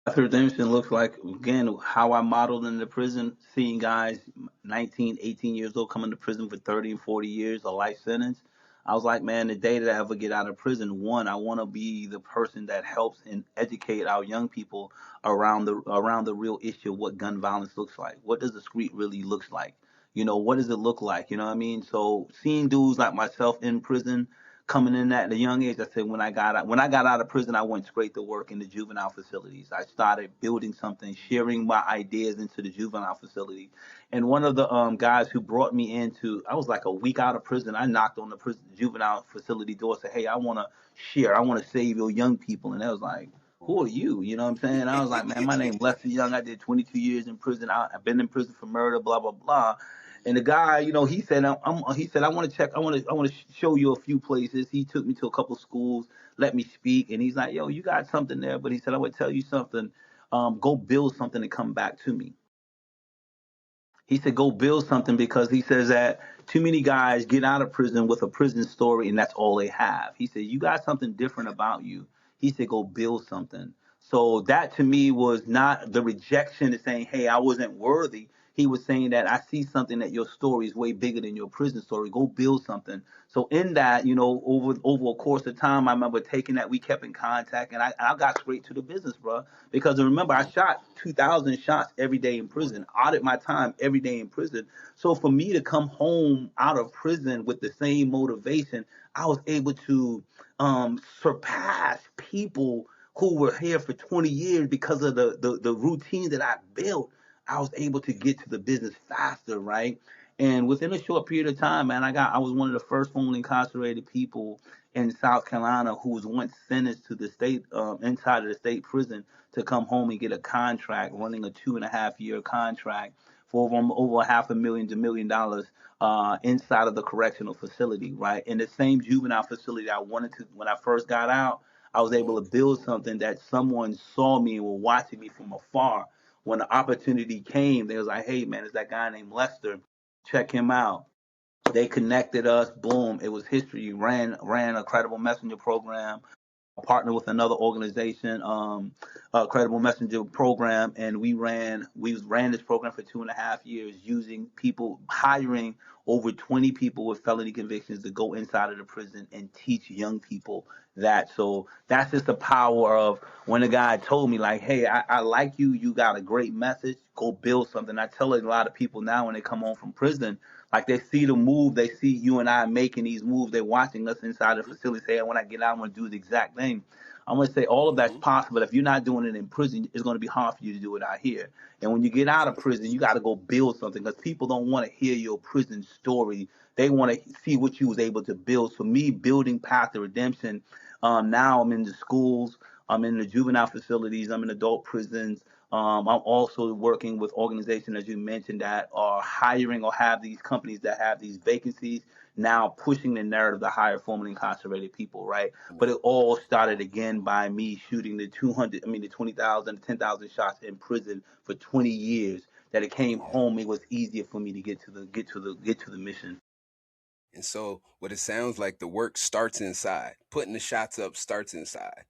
After redemption looks like, again, how I modeled in the prison, seeing guys 19, 18 years old coming to prison for 30 and 40 years, a life sentence. I was like, man, the day that I ever get out of prison, one, I want to be the person that helps and educate our young people around the real issue of what gun violence looks like. What does the street really looks like? What does it look like? You know what I mean? So seeing dudes like myself in prison, coming in at a young age, I said when I got out of prison, I went straight to work in the juvenile facilities. I started building something, sharing my ideas into the juvenile facility. And one of the guys who brought me into, I was like a week out of prison. I knocked on the prison juvenile facility door, said, "Hey, I want to share. I want to save your young people." And I was like, "Who are you?" You know what I'm saying? I was like, "Man, my name Lester Young. I did 22 years in prison. I've been in prison for murder, blah blah blah." And the guy, he said, he said, "I want to check. I want to show you a few places." He took me to a couple schools, let me speak, and he's like, "Yo, you got something there." But he said, "I would tell you something. Go build something and come back to me." He said, "Go build something," because he says that too many guys get out of prison with a prison story and that's all they have. He said, "You got something different about you." He said, "Go build something." So that to me was not the rejection of saying, "Hey, I wasn't worthy." He was saying that I see something, that your story is way bigger than your prison story. Go build something. So in that, over a course of time, I remember taking that. We kept in contact, and I got straight to the business, bro. Because remember, I Mm, shot 2,000 shots every day in prison, audit my time every day in prison. So for me to come home out of prison with the same motivation, I was able to surpass people who were here for 20 years because of the routine that I built. I was able to get to the business faster, right? And within a short period of time, man, I was one of the first formerly incarcerated people in South Carolina who was once sentenced to the state inside of the state prison to come home and get a contract, running a 2.5 year contract for over half a million to $1 million inside of the correctional facility, right? In the same juvenile facility I wanted to when I first got out. I was able Mm-hmm. to build something that someone saw me and were watching me from afar. When the opportunity came, they was like, "Hey, man, it's that guy named Lester. Check him out." They connected us. Boom! It was history. Ran a credible messenger program, partnered with another organization, Credible Messenger program, and we ran this program for 2.5 years, using people, hiring over 20 people with felony convictions to go inside of the prison and teach young people that. So that's just the power of when a guy told me like, "Hey, I like you. You got a great message. Go build something." I tell a lot of people now when they come home from prison, like they see the move, they see you and I making these moves. They're watching us inside the facility. Say, "Hey, when I get out, I'm going to do the exact thing." I'm going to say all of that's Mm-hmm. possible. If you're not doing it in prison, it's going to be hard for you to do it out here. And when you get out of prison, you got to go build something, because people don't want to hear your prison story. They want to see what you was able to build. So me building Path to Redemption, now I'm in the schools, I'm in the juvenile facilities, I'm in adult prisons. I'm also working with organizations, as you mentioned, that are hiring or have these companies that have these vacancies, now pushing the narrative to hire formerly incarcerated people, right? But it all started again by me shooting the 20,000, 10,000 shots in prison for 20 years. That it came Yeah. home, it was easier for me to get to the mission. And so what it sounds like, the work starts inside. Putting the shots up starts inside.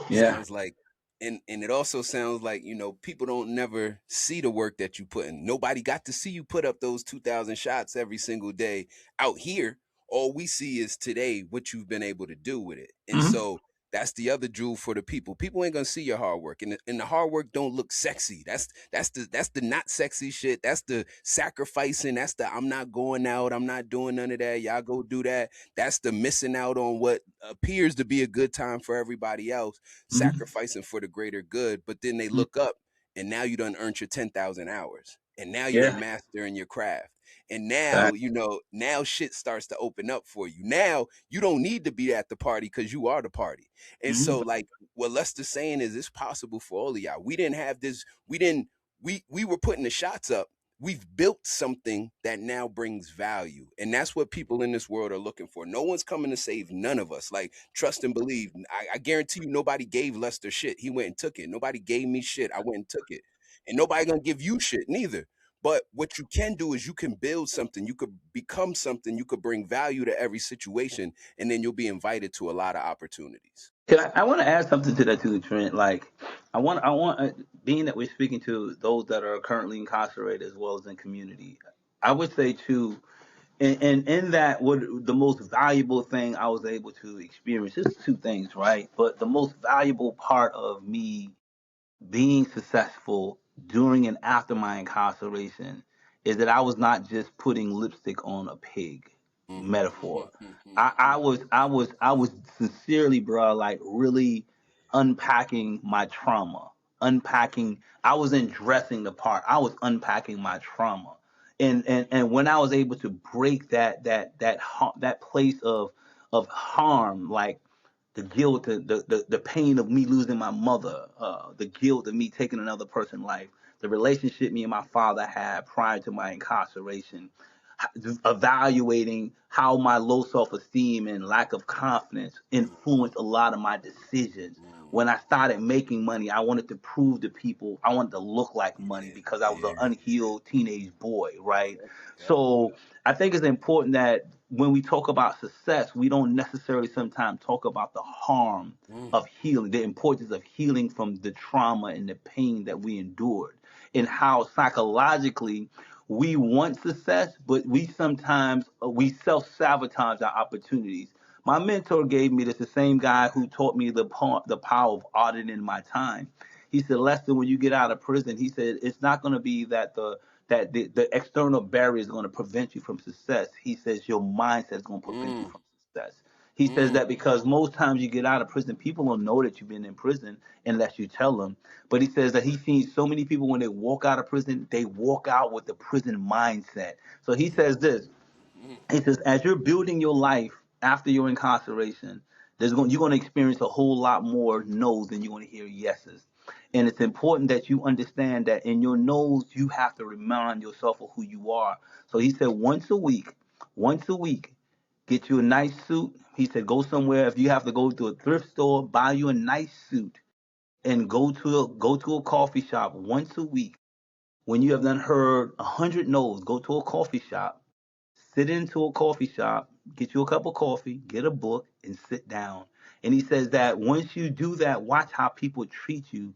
Yeah. Sounds like, and it also sounds like, people don't never see the work that you put in. Nobody got to see you put up those 2,000 shots every single day out here. All we see is today what you've been able to do with it. And Hmm. so that's the other jewel for the people. People ain't gonna see your hard work, and the hard work don't look sexy. That's the not sexy shit. That's the sacrificing. That's the I'm not going out. I'm not doing none of that. Y'all go do that. That's the missing out on what appears to be a good time for everybody else, Hmm. sacrificing for the greater good. But then they look up, and now you done earned your 10,000 hours, and now you Yeah. done mastering your craft. And now, Fact. now shit starts to open up for you. Now you don't need to be at the party because you are the party. And Hmm. so, like, what Lester's saying is it's possible for all of y'all. We didn't have this, we didn't, we were putting the shots up. We've built something that now brings value. And that's what people in this world are looking for. No one's coming to save none of us. Like, trust and believe. I guarantee you, nobody gave Lester shit. He went and took it. Nobody gave me shit. I went and took it. And nobody gonna give you shit neither. But what you can do is you can build something, you could become something, you could bring value to every situation, and then you'll be invited to a lot of opportunities. I want to add something to that too, Trent. Like, being that we're speaking to those that are currently incarcerated as well as in community, I would say too, and in that, what the most valuable thing I was able to experience is two things, right? But the most valuable part of me being successful during and after my incarceration is that I was not just putting lipstick on a pig metaphor. I was sincerely, bro, like really unpacking my trauma, unpacking. I wasn't dressing the part. I was unpacking my trauma, and when I was able to break that place of harm, like the guilt, the pain of me losing my mother, the guilt of me taking another person's life, the relationship me and my father had prior to my incarceration, evaluating how my low self-esteem and lack of confidence influenced a lot of my decisions. When I started making money, I wanted to prove to people I wanted to look like money Yeah, because I was an yeah, unhealed teenage boy, right? yep, yep, So yep. I think it's important that when we talk about success, we don't necessarily sometimes talk about the harm Mm, of healing, the importance of healing from the trauma and the pain that we endured, and how psychologically we want success, but we sometimes we self-sabotage our opportunities. My mentor gave me this, the same guy who taught me the power of auditing my time. He said, Lester, when you get out of prison, he said, it's not going to be that the external barrier is going to prevent you from success. He says your mindset is going to prevent you mm, from success. He says mm, that because most times you get out of prison, people don't know that you've been in prison unless you tell them. But he says that he's seen so many people when they walk out of prison, they walk out with the prison mindset. So he says this. mm, He says, as you're building your life after your incarceration, you're going to experience a whole lot more no's than you're going to hear yeses. And it's important that you understand that in your no's, you have to remind yourself of who you are. So he said, once a week, get you a nice suit. He said, go somewhere. If you have to go to a thrift store, buy you a nice suit and go to a coffee shop once a week. When you have done heard 100 no's, go to a coffee shop, sit into a coffee shop, get you a cup of coffee, get a book, and sit down. And he says that once you do that, watch how people treat you,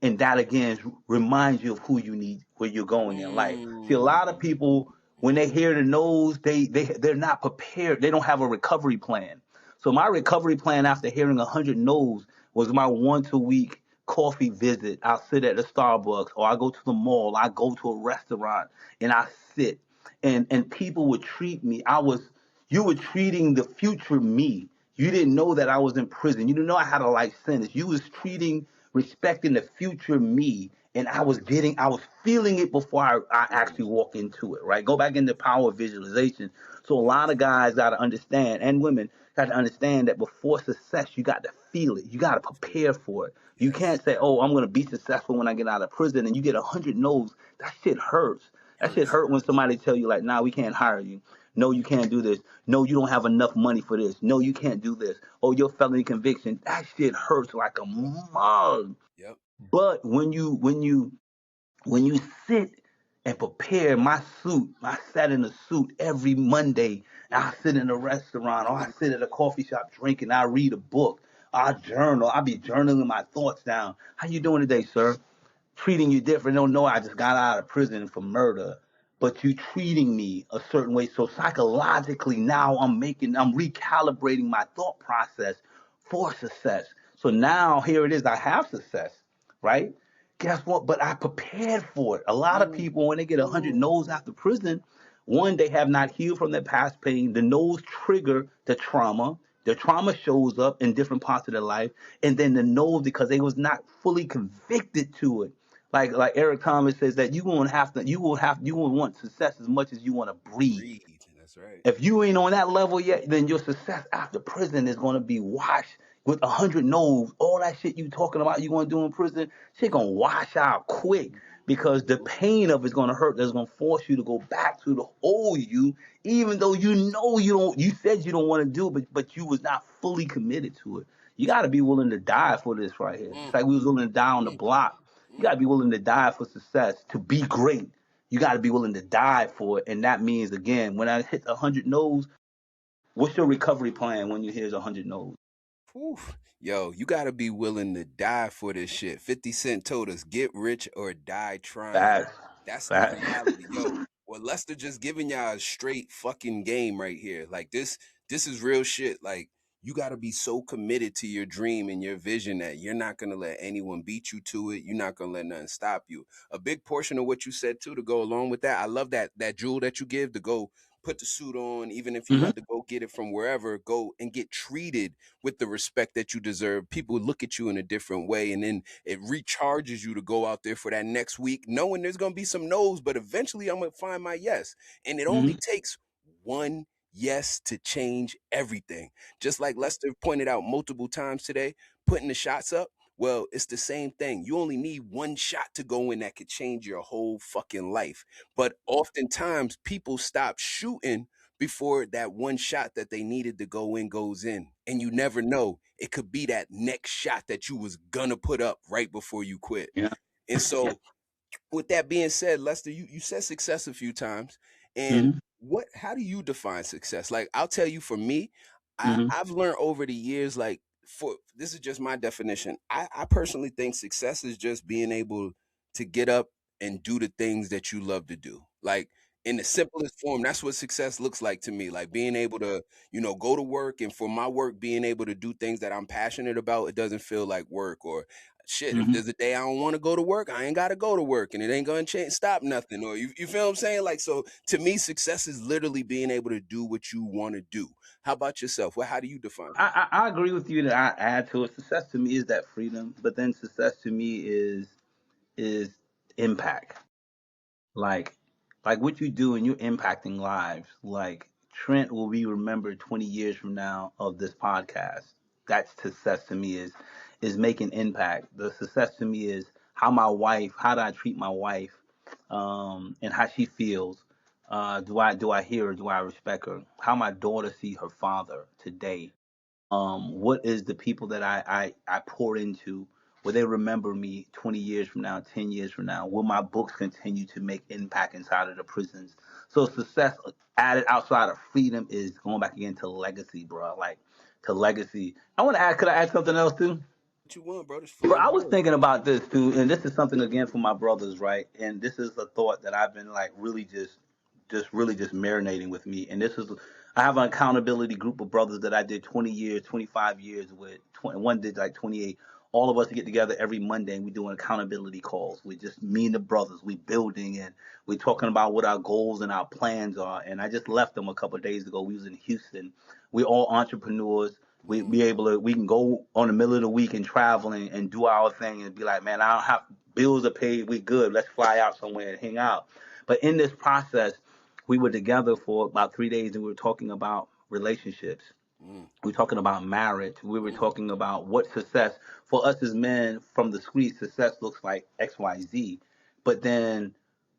and that again reminds you of who you need, where you're going in life. See, a Mm. lot of people when they hear the no's, they're not prepared. They don't have a recovery plan. So my recovery plan after hearing 100 no's was my once a week coffee visit. I'll sit at the Starbucks, or I go to the mall, I go to a restaurant, and I sit, and people would treat me. You were treating the future me. You didn't know that I was in prison. You didn't know I had a life sentence. You was respecting the future me, and I was feeling it before I Mm. actually walk into it, right? Go back into power of visualization. So a lot Yes. of guys got to understand, and women got to understand that before success, you got to feel it. You got to prepare for it. You Yes. can't say, oh, I'm going to be successful when I get out of prison, and you get 100 no's. That shit hurts. That shit Hurts. hurt when somebody tell you like, nah, we can't hire you. No, you can't do this. No, you don't have enough money for this. No, you can't do this. Oh, your felony conviction. That shit hurts like a Yep. mug. Yep. But when you sit and prepare, I sat in a suit every Monday. Mm. I sit in a restaurant, or I Mm. sit at a coffee shop drinking. I read a book. I journal. I be journaling my thoughts down. How you doing today, sir? Treating you different. Don't know I just got out of prison for murder, but you treating me a certain way. So psychologically now I'm recalibrating my thought process for success. So now here it is, I have success, right? Guess what? But I prepared for it. A lot of Mm. people, when they get 100 Mm. no's after prison, one, they have not healed from their past pain. The no's trigger the trauma. The trauma shows up in different parts of their life, and then the no's, because they was not fully convicted to it. Like Eric Thomas says that you will want success as much as you want to breathe. Breathe. That's right. If you ain't on that level yet, then your success after prison is gonna be washed with 100 no's. All that shit you talking about you gonna do in prison, shit gonna wash out quick, because the pain of it's gonna hurt. That's gonna force you to go back to the old you, even though you know you don't. You said you don't want to do it, but you was not fully committed to it. You got to be willing to die for this right here. Just Mm. like we was willing to die on the Mm. block. You got Mm. to be willing to die for success, to be great. You got to be willing to die for it, and that means again, when I hit 100 no's, what's your recovery plan when you hit 100 no's? Whew. Yo, you gotta be willing to die for this shit. 50 Cent told us, get rich or die trying. Facts, That's the facts. reality. Yo, well, Lester just giving y'all a straight fucking game right here. Like this is real shit. Like, you gotta be so committed to your dream and your vision that you're not gonna let anyone beat you to it. You're not gonna let nothing stop you. A big portion of what you said too, to go along with that, I love that jewel that you give to go put the suit on, even if you Hmm. had to go get it from wherever, go and get treated with the respect that you deserve. People look at you in a different way, and then it recharges you to go out there for that next week, knowing there's gonna be some no's, but eventually I'm gonna find my yes. And it Hmm. only takes one yes to change everything. Just like Lester pointed out multiple times today, putting the shots up. Well, it's the same thing. You only need one shot to go in that could change your whole fucking life. But oftentimes people stop shooting before that one shot that they needed to go in goes in. And you never know. It could be that next shot that you was gonna put up right before you quit. Yeah. And so with that being said, Lester, you said success a few times. And Hmm. how do you define success? Like, I'll tell you, for me, Hmm. I've learned over the years, like, for this is just my definition. I personally think success is just being able to get up and do the things that you love to do. Like, in the simplest form, that's what success looks like to me. Like, being able to, go to work, and for my work, being able to do things that I'm passionate about. It doesn't feel like work. Or shit, if Hmm. there's a day I don't want to go to work, I ain't got to go to work, and it ain't going to change, stop nothing. Or you feel what I'm saying? Like, so to me, success is literally being able to do what you want to do. How about yourself? Well, how do you define it? I agree with you that I add to it. Success to me is that freedom, but then success to me is impact. Like what you do and you're impacting lives. Like Trent will be remembered 20 years from now of this podcast. That's success to me, is making impact. The success to me is how do I treat my wife, and how she feels. Do I hear her? Do I respect her? How my daughter see her father today? What is the people that I pour into? Will they remember me 20 years from now, 10 years from now? Will my books continue to make impact inside of the prisons? So success added outside of freedom is going back again to legacy, bro. Like to legacy. I want to add. Could I add something else too? What you want, bro? This Bro, floor is I was yours. thinking about this too, and this is something again for my brothers, right? And this is a thought that I've been like really just marinating with me. And this is, I have an accountability group of brothers that I did 20 years, 25 years with. 21 did like 28. All of us get together every Monday and we doing accountability calls. We just me and the brothers. We building and we talking about what our goals and our plans are. And I just left them a couple of days ago. We was in Houston. We all entrepreneurs. We can go on the middle of the week and travel and do our thing and be like, man, I don't have bills are paid. We good. Let's fly out somewhere and hang out. But in this process, we were together for about 3 days and we were talking about relationships. Mm, We were talking about marriage. We were mm, talking about what success for us as men from the street success looks like XYZ. But then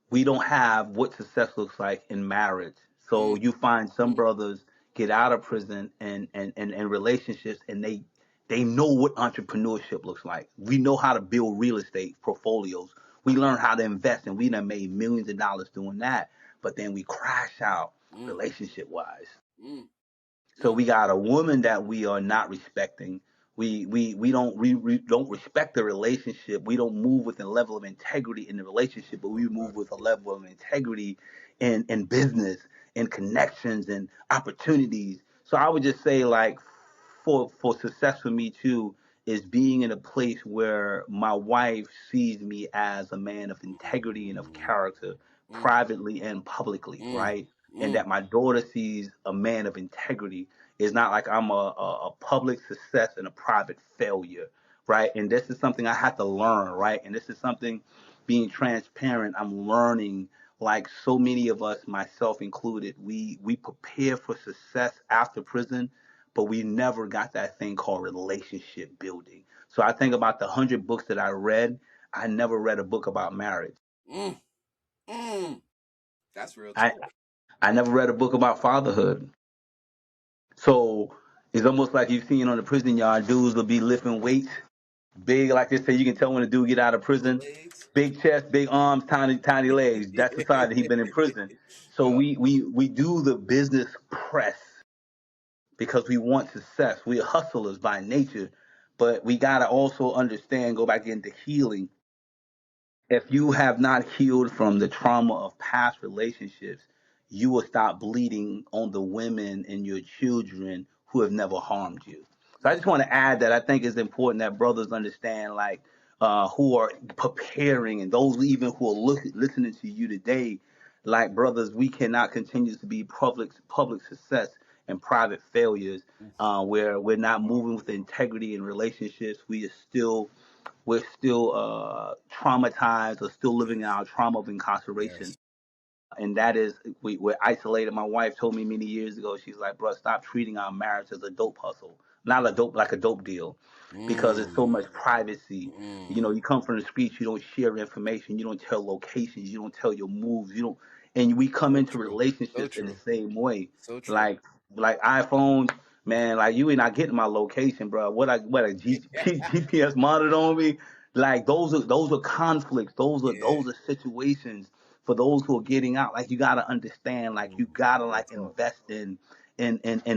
we don't have what success looks like in marriage. So mm, you find some mm, brothers get out of prison and relationships and they know what entrepreneurship looks like. We know how to build real estate portfolios. We learn how to invest and we done made millions of dollars doing that. But then we crash out mm, relationship wise. mm, So mm, we got a woman that we are not respecting. We don't respect the relationship. We don't move with a level of integrity in the relationship, but we move with a level of integrity in business and connections and opportunities. So I would just say like for success for me too is being in a place where my wife sees me as a man of integrity and of mm, character, mm, privately and publicly, mm, right? And mm. that my daughter sees a man of integrity. Is not like I'm a public success and a private failure, right? And this is something I had to learn, right? And this is something being transparent, I'm learning like so many of us, myself included, we prepare for success after prison, but we never got that thing called relationship building. So I think about the 100 books that I read, I never read a book about marriage. Mm, mm. That's real I talk. I never read a book about fatherhood. So it's almost like you've seen on the prison yard, dudes will be lifting weights, big like they say. You can tell when a dude get out of Big prison, legs. big chest, big arms, tiny legs. That's the sign that he been in prison. So Yeah. we do the business press because we want success. We are hustlers by nature, but we gotta also understand, go back into healing. If you have not healed from the trauma of past relationships, you will stop bleeding on the women and your children who have never harmed you. So I Mm, just want to add that I think it's important that brothers understand, like, who are preparing and those even who are listening to you today, like brothers, we cannot continue to be public success and private failures, oof. where we're not moving with integrity in relationships. We're still traumatized or still living in Yes. our trauma of incarceration. Yes. And that is, we're isolated. My wife told me many years ago, she's like, bro, stop treating our marriage as a dope hustle, not a dope, like a dope deal, because it's so much Mm, privacy. You know, mm. you come from the streets, you don't share information, you don't tell locations, you don't tell your moves, you don't, and we come So into true. So relationships in the true. same way. So true. Like, iPhones, man, like you ain't not getting my location, bro. GPS monitor on me? Like those are conflicts. Yeah. Those are situations for those who are getting out. Like you gotta understand. Like you That's gotta real like talk. invest in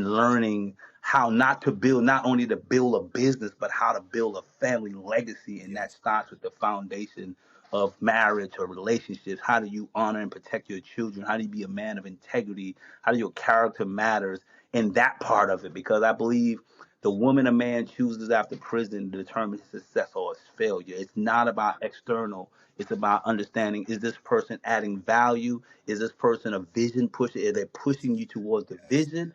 learning how not to build, not only to build a business, but how to build a family legacy. And that Yes. starts with the foundation of marriage or relationships. How do you honor and protect your children? How do you be a man of integrity? How do your character matters in that part of it? Because I believe the woman a man chooses after prison determines success or its failure. It's not about external. It's about understanding, is this person adding value? Is this person a vision pusher? Are they pushing you towards the Yes. vision?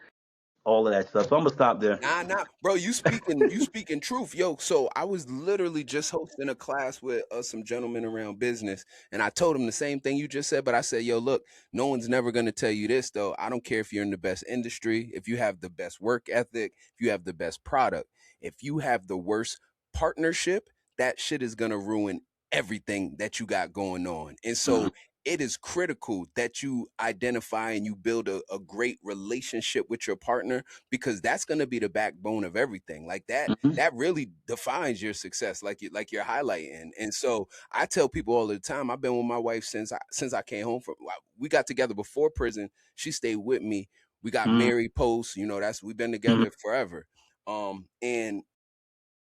All of that stuff. So I'm gonna stop there. Nah, nah, bro. You speaking truth, yo. So I was literally just hosting a class with some gentlemen around business, and I told them the same thing you just said. But I said, yo, look, no one's never gonna tell you this, though. I don't care if you're in the best industry, if you have the best work ethic, if you have the best product, if you have the worst partnership, that shit is gonna ruin everything that you got going on. And Mhm. so it is critical that you identify and you build a great relationship with your partner, because that's going to be the backbone of everything. Like Hmm. that really defines your success, like you're highlighting. And so I tell people all the time, I've been with my wife since I came home from, we got together before prison. She stayed with me. We got Hmm. married post, that's, we've been Hmm. together forever. And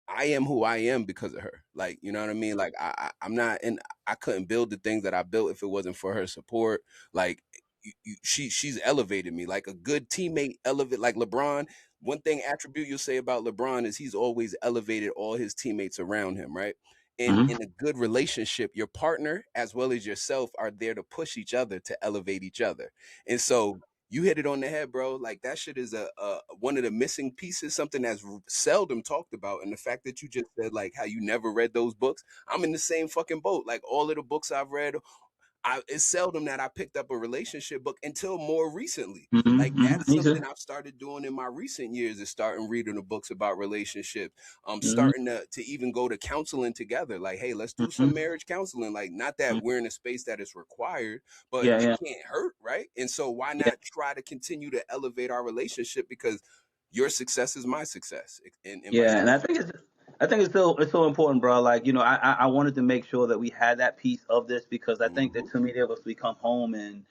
I am who I am because of her. Like, you know what I mean? Like I'm not, and I couldn't build the things that I built if it wasn't for her support. Like she's elevated me like a good teammate elevate, like LeBron. One thing attribute you'll say about LeBron is he's always elevated all his teammates around him, right? And Hmm. in a good relationship, your partner as well as yourself are there to push each other to elevate each other. And so you hit it on the head, bro. Like that shit is a one of the missing pieces, something that's seldom talked about. And the fact that you just said like how you never read those books, I'm in the same fucking boat. Like all of the books I've read, it's seldom that I picked up a relationship book until more recently. Hmm. Like Hmm. that's Me too. something I've started doing in my recent years, is starting reading the books about relationships. Hmm. Starting to even go to counseling together. Like, hey, let's do some Hmm. marriage counseling. Like, not that we're in a space that is required, but Yeah, it yeah, can't hurt, right? And so why yeah. not try to continue to elevate our relationship, because your success is my success, and vice Yeah, and versa. I think it's so important, bro. Like, I wanted to make sure that we had that piece of this because I think Hmm. that too many of us, we come home and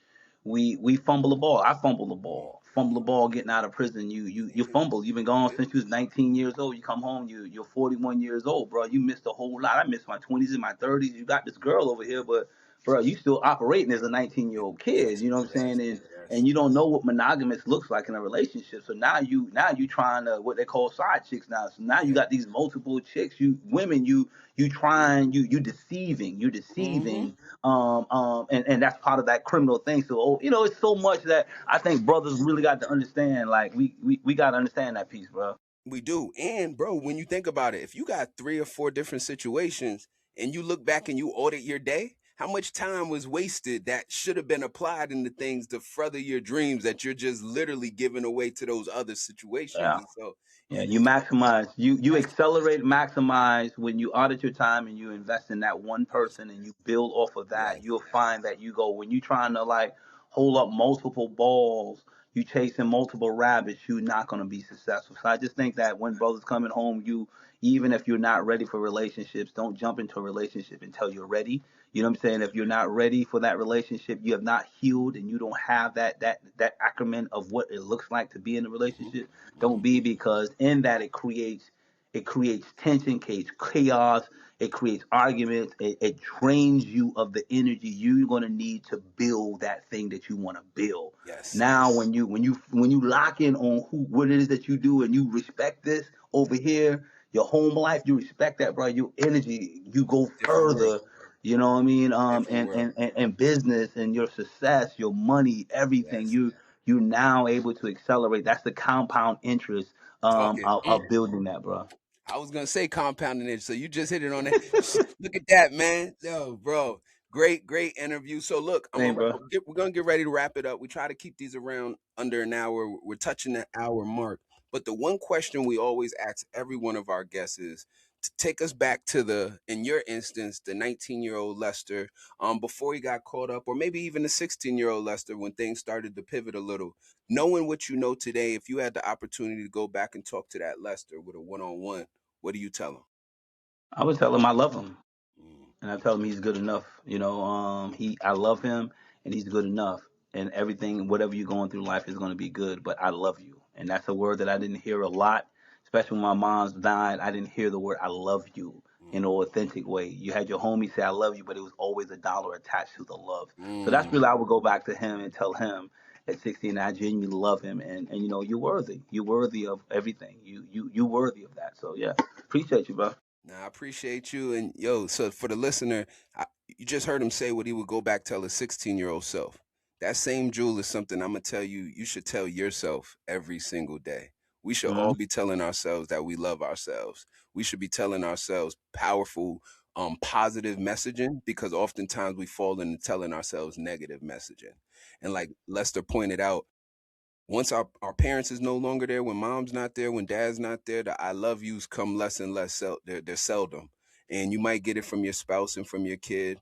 we fumble the ball. I fumble the ball getting out of prison. You Same here. fumble. You've been gone Yeah. since you was 19 years old. You come home, you're 41 years old, bro. You missed a whole lot. I missed my 20s and my 30s. You got this girl over here, but bro, you still operating as a 19-year-old kid. Yes. You know what I'm Yes. saying? And Yes. you don't know what monogamous looks like in a relationship. So now you trying to what they call side chicks now. So now you Yep. got these multiple chicks, women, you trying you Hmm. deceiving, and that's part of that criminal thing. So it's so much that I think brothers really got to understand. Like we got to understand that piece, bro. We do. And bro, when you think about it, if you got 3 or 4 different situations and you look back and you audit your day, how much time was wasted that should have been applied into things to further your dreams that you're just literally giving away to those other situations? Yeah. And so Yeah, you maximize, you that's accelerate, maximize when you audit your time and you invest in that one yes, person and you build off of that. yes, You'll find that you go when you trying to like hold up multiple balls, you chasing multiple rabbits, you're not gonna be successful. So I just think that when brothers coming home, even if you're not ready for relationships, don't jump into a relationship until you're ready. You know what I'm saying? If you're not ready for that relationship, you have not healed and you don't have that acumen of what it looks like to be in a hmm, relationship, don't hmm, be, because in that it creates tension, creates chaos, it creates arguments, it drains you of the energy you're going to need to build that thing that you want to build. yes, Now when you lock in on who what it is that you do and you respect this over here, your home life, you respect that, bro. Your energy, you go different world, further. You know what I mean? different And, world. and, and, and business and your success, your money, everything. Yes, You now able to accelerate. That's the compound interest talk it. of building that, bro. I was gonna say compounding it, so you just hit it on it. Look at that, man. Yo, bro, great interview. So look, Same, bro. we're gonna get ready to wrap it up. We try to keep these around under an hour. We're touching the hour mark. But the one question we always ask every one of our guests is to take us back to in your instance, the 19-year-old Lester, before he got caught up, or maybe even the 16-year-old Lester when things started to pivot a little. Knowing what you know today, if you had the opportunity to go back and talk to that Lester with a one-on-one, what do you tell him? I would tell him I love him. Mm, And I tell him he's good enough. I love him and he's good enough. And everything, whatever you're going through life is going to be good. But I love you, and that's a word that I didn't hear a lot, especially when my mom's died. I didn't hear the word I love you in an mm, authentic way. You had your homie say I love you, but it was always a dollar attached to the love. So that's mm. really I would go back to him and tell him at 16 I genuinely love him, and you're worthy. You're worthy of everything. You worthy of that. So yeah, appreciate you, bro. Now, I appreciate you. And yo, so for the listener, you just heard him say what he would go back tell his 16-year-old self. That same jewel is something I'm going to tell you, you should tell yourself every single day. We should Hmm. all be telling ourselves that we love ourselves. We should be telling ourselves powerful, positive messaging, because oftentimes we fall into telling ourselves negative messaging. And like Lester pointed out, once our parents is no longer there, when mom's not there, when dad's not there, the I love yous come less and less. They're seldom, and you might get it from your spouse and from your kid.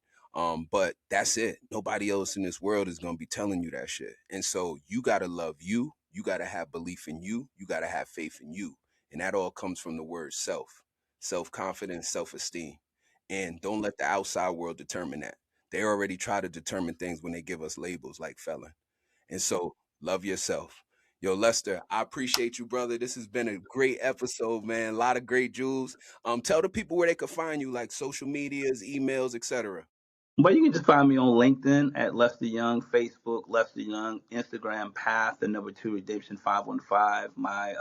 But that's it. Nobody else in this world is gonna be telling you that shit. And so you gotta love you. You gotta have belief in you. You gotta have faith in you. And that all comes from the word self, self-confidence, self-esteem. And don't let the outside world determine that. They already try to determine things when they give us labels like felon. And so love yourself. Yo, Lester, I appreciate you, brother. This has been a great episode, man. A lot of great jewels. Tell the people where they could find you, like social medias, emails, etc. But you can just find me on LinkedIn at Lester Young, Facebook Lester Young, Instagram Path the number two Redemption 515. My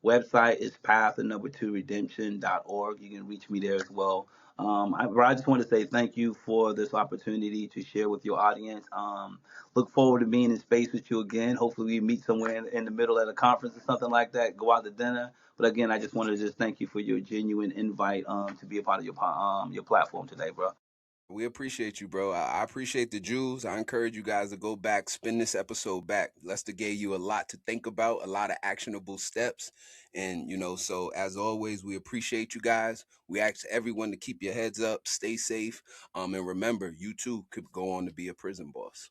website is path the number two redemption.org. You can reach me there as well. I just want to say thank you for this opportunity to share with your audience. Look forward to being in space with you again. Hopefully, we meet somewhere in the middle at a conference or something like that. Go out to dinner. But again, I just wanted to just thank you for your genuine invite to be a part of your platform today, bro. We appreciate you, bro. I appreciate the jewels. I encourage you guys to go back, spin this episode back. Lester gave you a lot to think about, a lot of actionable steps. And, so as always, we appreciate you guys. We ask everyone to keep your heads up, stay safe. And remember, you too could go on to be a prison boss.